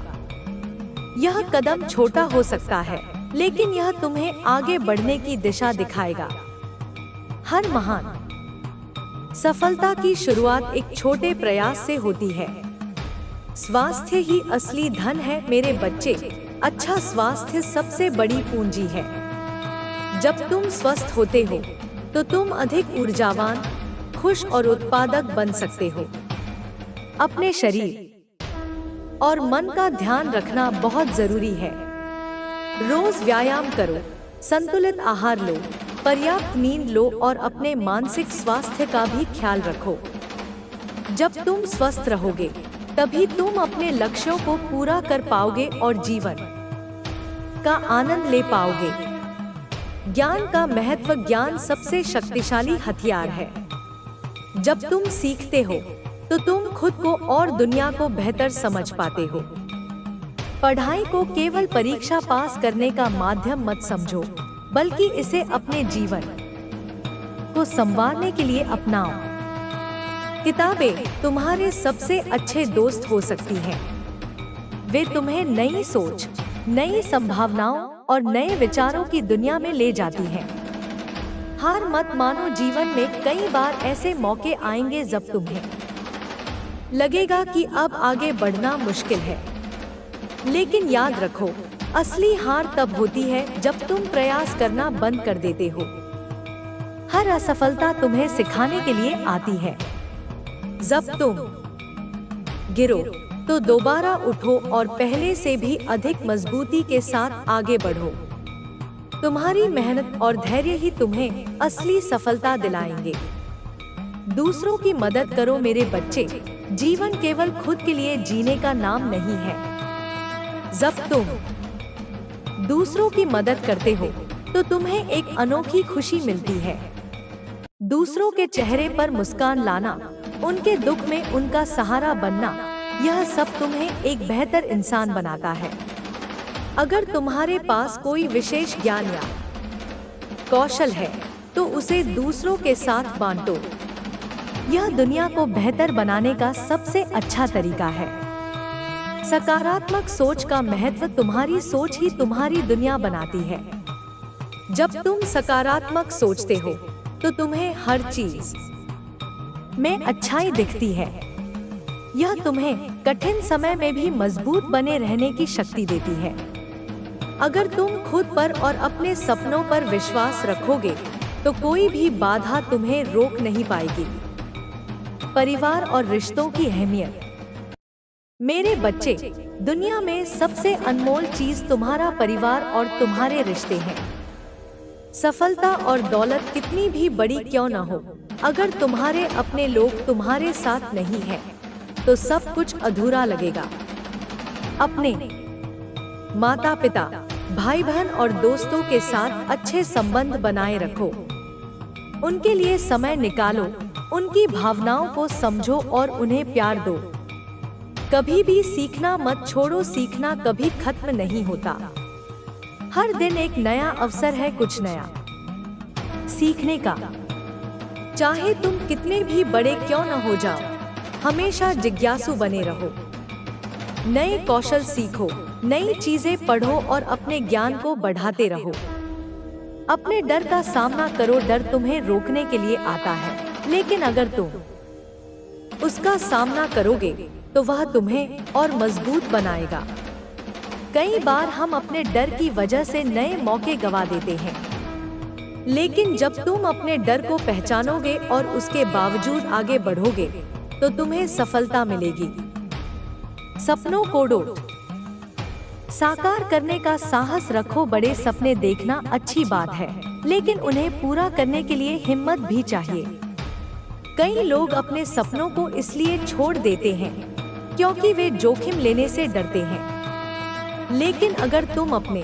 यह कदम छोटा हो सकता है, लेकिन यह तुम्हें आगे बढ़ने की दिशा दिखाएगा। हर महान सफलता की शुरुआत एक छोटे प्रयास से होती है। स्वास्थ्य ही असली धन है मेरे बच्चे। अच्छा स्वास्थ्य सबसे बड़ी पूंजी है। जब तुम स्वस्थ होते हो, तो तुम अधिक ऊर्जावान, खुश और उत्पादक बन सकते हो। अपने शरीर और मन का ध्यान रखना बहुत जरूरी है। रोज व्यायाम करो, संतुलित आहार लो, पर्याप्त नींद लो और अपने मानसिक स्वास्थ्य का भी ख्याल रखो। जब तुम स्वस्थ रहोगे, तभी तुम अपने लक्ष्यों को पूरा कर पाओगे और जीवन का आनंद ले पाओगे। ज्ञान का महत्व, ज्ञान सबसे शक्तिशाली हथियार है। जब तुम सीखते हो, तो तुम खुद को और दुनिया को बेहतर समझ पाते हो। पढ़ाई को केवल परीक्षा पास करने का माध्यम मत समझो, बल्कि इसे अपने जीवन को संवारने के लिए अपनाओ। किताबें तुम्हारे सबसे अच्छे दोस्त हो सकती हैं। वे तुम्हें नई सोच, नई संभावनाओं और नए विचारों की दुनिया में ले जाती हैं। हार मत मानो, जीवन में कई बार ऐसे मौके आएंगे जब तुम्हें लगेगा कि अब आगे बढ़ना मुश्किल है। लेकिन याद रखो, असली हार तब होती है जब तुम प्रयास करना बंद कर देते हो। हर असफलता तुम्हें सिखाने के लिए आती है। जब तुम गिरो, तो दोबारा उठो और पहले से भी अधिक मजबूती के साथ आगे बढ़ो। तुम्हारी मेहनत और धैर्य ही तुम्हें असली सफलता दिलाएंगे। दूसरों की मदद करो मेरे बच्चे। जीवन केवल खुद के लिए जीने का नाम नहीं है। जब तुम दूसरों की मदद करते हो, तो तुम्हें एक अनोखी खुशी मिलती है। दूसरों के चेहरे पर मुस्कान लाना, उनके दुख में उनका सहारा बनना, यह सब तुम्हें एक बेहतर इंसान बनाता है। अगर तुम्हारे पास कोई विशेष ज्ञान या कौशल है, तो उसे दूसरों के साथ बांटो। यह दुनिया को बेहतर बनाने का सबसे अच्छा तरीका है। सकारात्मक सोच का महत्व, तुम्हारी सोच ही तुम्हारी दुनिया बनाती है। जब तुम सकारात्मक सोचते हो तो तुम्हें हर चीज में अच्छाई दिखती है। यह तुम्हें कठिन समय में भी मजबूत बने रहने की शक्ति देती है। अगर तुम खुद पर और अपने सपनों पर विश्वास रखोगे तो कोई भी बाधा तुम्हें रोक नहीं पाएगी। परिवार और रिश्तों की अहमियत। मेरे बच्चे, दुनिया में सबसे अनमोल चीज तुम्हारा परिवार और तुम्हारे रिश्ते हैं। सफलता और दौलत कितनी भी बड़ी क्यों न हो, अगर तुम्हारे अपने लोग तुम्हारे साथ नहीं हैं, तो सब कुछ अधूरा लगेगा। अपने माता पिता, भाई बहन और दोस्तों के साथ अच्छे संबंध बनाए रखो। उनके लिए समय निकालो, उनकी भावनाओं को समझो और उन्हें प्यार दो। कभी भी सीखना मत छोड़ो, सीखना कभी खत्म नहीं होता। हर दिन एक नया अवसर है कुछ नया सीखने का। चाहे तुम कितने भी बड़े क्यों न हो जाओ, हमेशा जिज्ञासु बने रहो। नए कौशल सीखो, नई चीजें पढ़ो और अपने ज्ञान को बढ़ाते रहो। अपने डर का सामना करो। डर तुम्हें रोकने के लिए आता है, लेकिन अगर तुम उसका सामना करोगे तो वह तुम्हें और मजबूत बनाएगा। कई बार हम अपने डर की वजह से नए मौके गवा देते हैं, लेकिन जब तुम अपने डर को पहचानोगे और उसके बावजूद आगे बढ़ोगे तो तुम्हें सफलता मिलेगी। सपनों को साकार करने का साहस रखो। बड़े सपने देखना अच्छी बात है, लेकिन उन्हें पूरा करने के लिए हिम्मत भी चाहिए। कई लोग अपने सपनों को इसलिए छोड़ देते हैं क्योंकि वे जोखिम लेने से डरते हैं। लेकिन अगर तुम अपने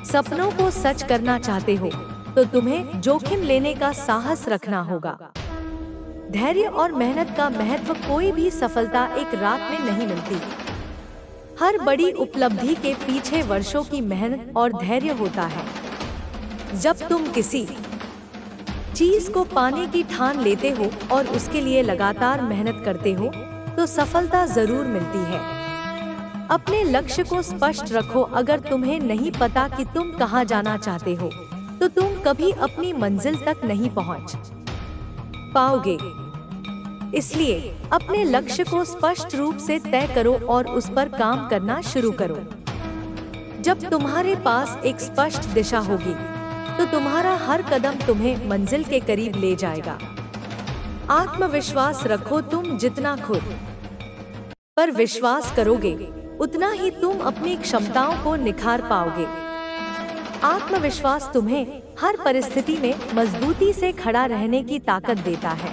सपनों को सच करना चाहते हो तो तुम्हें जोखिम लेने का साहस रखना होगा। धैर्य और मेहनत का महत्व। कोई भी सफलता एक रात में नहीं मिलती। हर बड़ी उपलब्धि के पीछे वर्षों की मेहनत और धैर्य होता है। जब तुम किसी चीज को पाने की ठान लेते हो और उसके लिए लगातार मेहनत करते हो तो सफलता जरूर मिलती है। अपने लक्ष्य को स्पष्ट रखो। अगर तुम्हें नहीं पता कि तुम कहाँ जाना चाहते हो तो तुम कभी अपनी मंजिल तक नहीं पहुँच पाओगे। इसलिए अपने लक्ष्य को स्पष्ट रूप से तय करो और उस पर काम करना शुरू करो। जब तुम्हारे पास एक स्पष्ट दिशा होगी तो तुम्हारा हर कदम तुम्हें मंजिल के करीब ले जाएगा। आत्मविश्वास रखो। तुम जितना खुद पर विश्वास करोगे उतना ही तुम अपनी क्षमताओं को निखार पाओगे। आत्मविश्वास तुम्हें हर परिस्थिति में मजबूती से खड़ा रहने की ताकत देता है।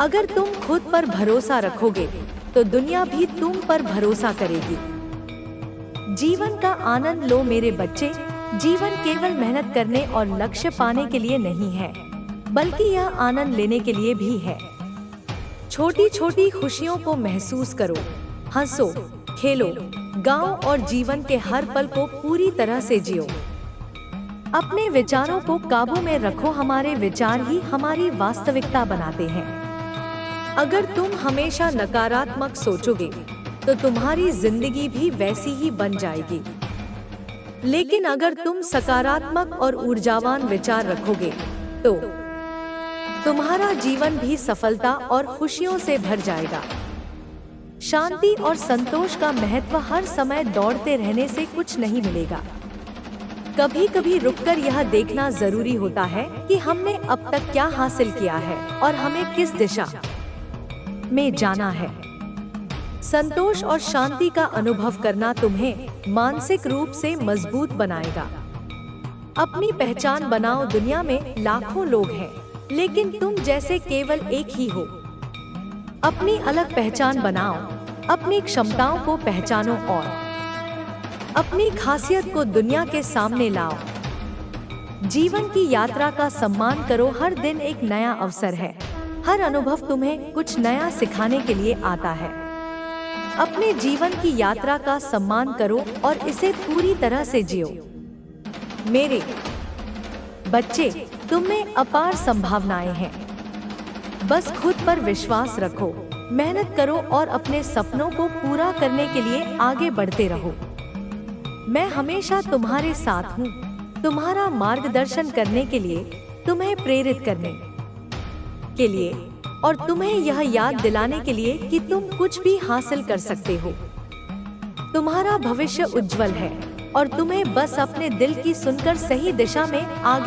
अगर तुम खुद पर भरोसा रखोगे तो दुनिया भी तुम पर भरोसा करेगी। जीवन का आनंद लो मेरे बच्चे। जीवन केवल मेहनत करने और लक्ष्य पाने के लिए नहीं है, बल्कि यह आनंद लेने के लिए भी है। छोटी छोटी खुशियों को महसूस करो, हंसो, खेलो, गाओ और जीवन के हर पल को पूरी तरह से जियो। अपने विचारों को काबू में रखो। हमारे विचार ही हमारी वास्तविकता बनाते हैं। अगर तुम हमेशा नकारात्मक सोचोगे तो तुम्हारी जिंदगी भी वैसी ही बन जाएगी। लेकिन अगर तुम सकारात्मक और ऊर्जावान विचार रखोगे तो तुम्हारा जीवन भी सफलता और खुशियों से भर जाएगा। शांति और संतोष का महत्व। हर समय दौड़ते रहने से कुछ नहीं मिलेगा। कभी कभी रुककर यह देखना जरूरी होता है कि हमने अब तक क्या हासिल किया है और हमें किस दिशा में जाना है। संतोष और शांति का अनुभव करना तुम्हें मानसिक रूप से मजबूत बनाएगा। अपनी पहचान बनाओ। दुनिया में लाखों लोग हैं, लेकिन तुम जैसे केवल एक ही हो। अपनी अलग पहचान बनाओ। अपनी क्षमताओं को पहचानो और अपनी खासियत को दुनिया के सामने लाओ। जीवन की यात्रा का सम्मान करो। हर दिन एक नया अवसर है। हर अनुभव तुम्हें कुछ नया सिखाने के लिए आता है। अपने जीवन की यात्रा का सम्मान करो और इसे पूरी तरह से जियो। मेरे बच्चे, तुम में अपार संभावनाएं हैं। बस खुद पर विश्वास रखो, मेहनत करो और अपने सपनों को पूरा करने के लिए आगे बढ़ते रहो। मैं हमेशा तुम्हारे साथ हूँ। तुम्हारा मार्गदर्शन करने के लिए, तुम्हें प्रेरित करने के लिए और तुम्हें यह याद दिलाने के लिए कि तुम कुछ भी हासिल कर सकते हो। तुम्हारा भविष्य उज्जवल है और तुम्हें बस अपने दिल की सुनकर सही दिशा में आगे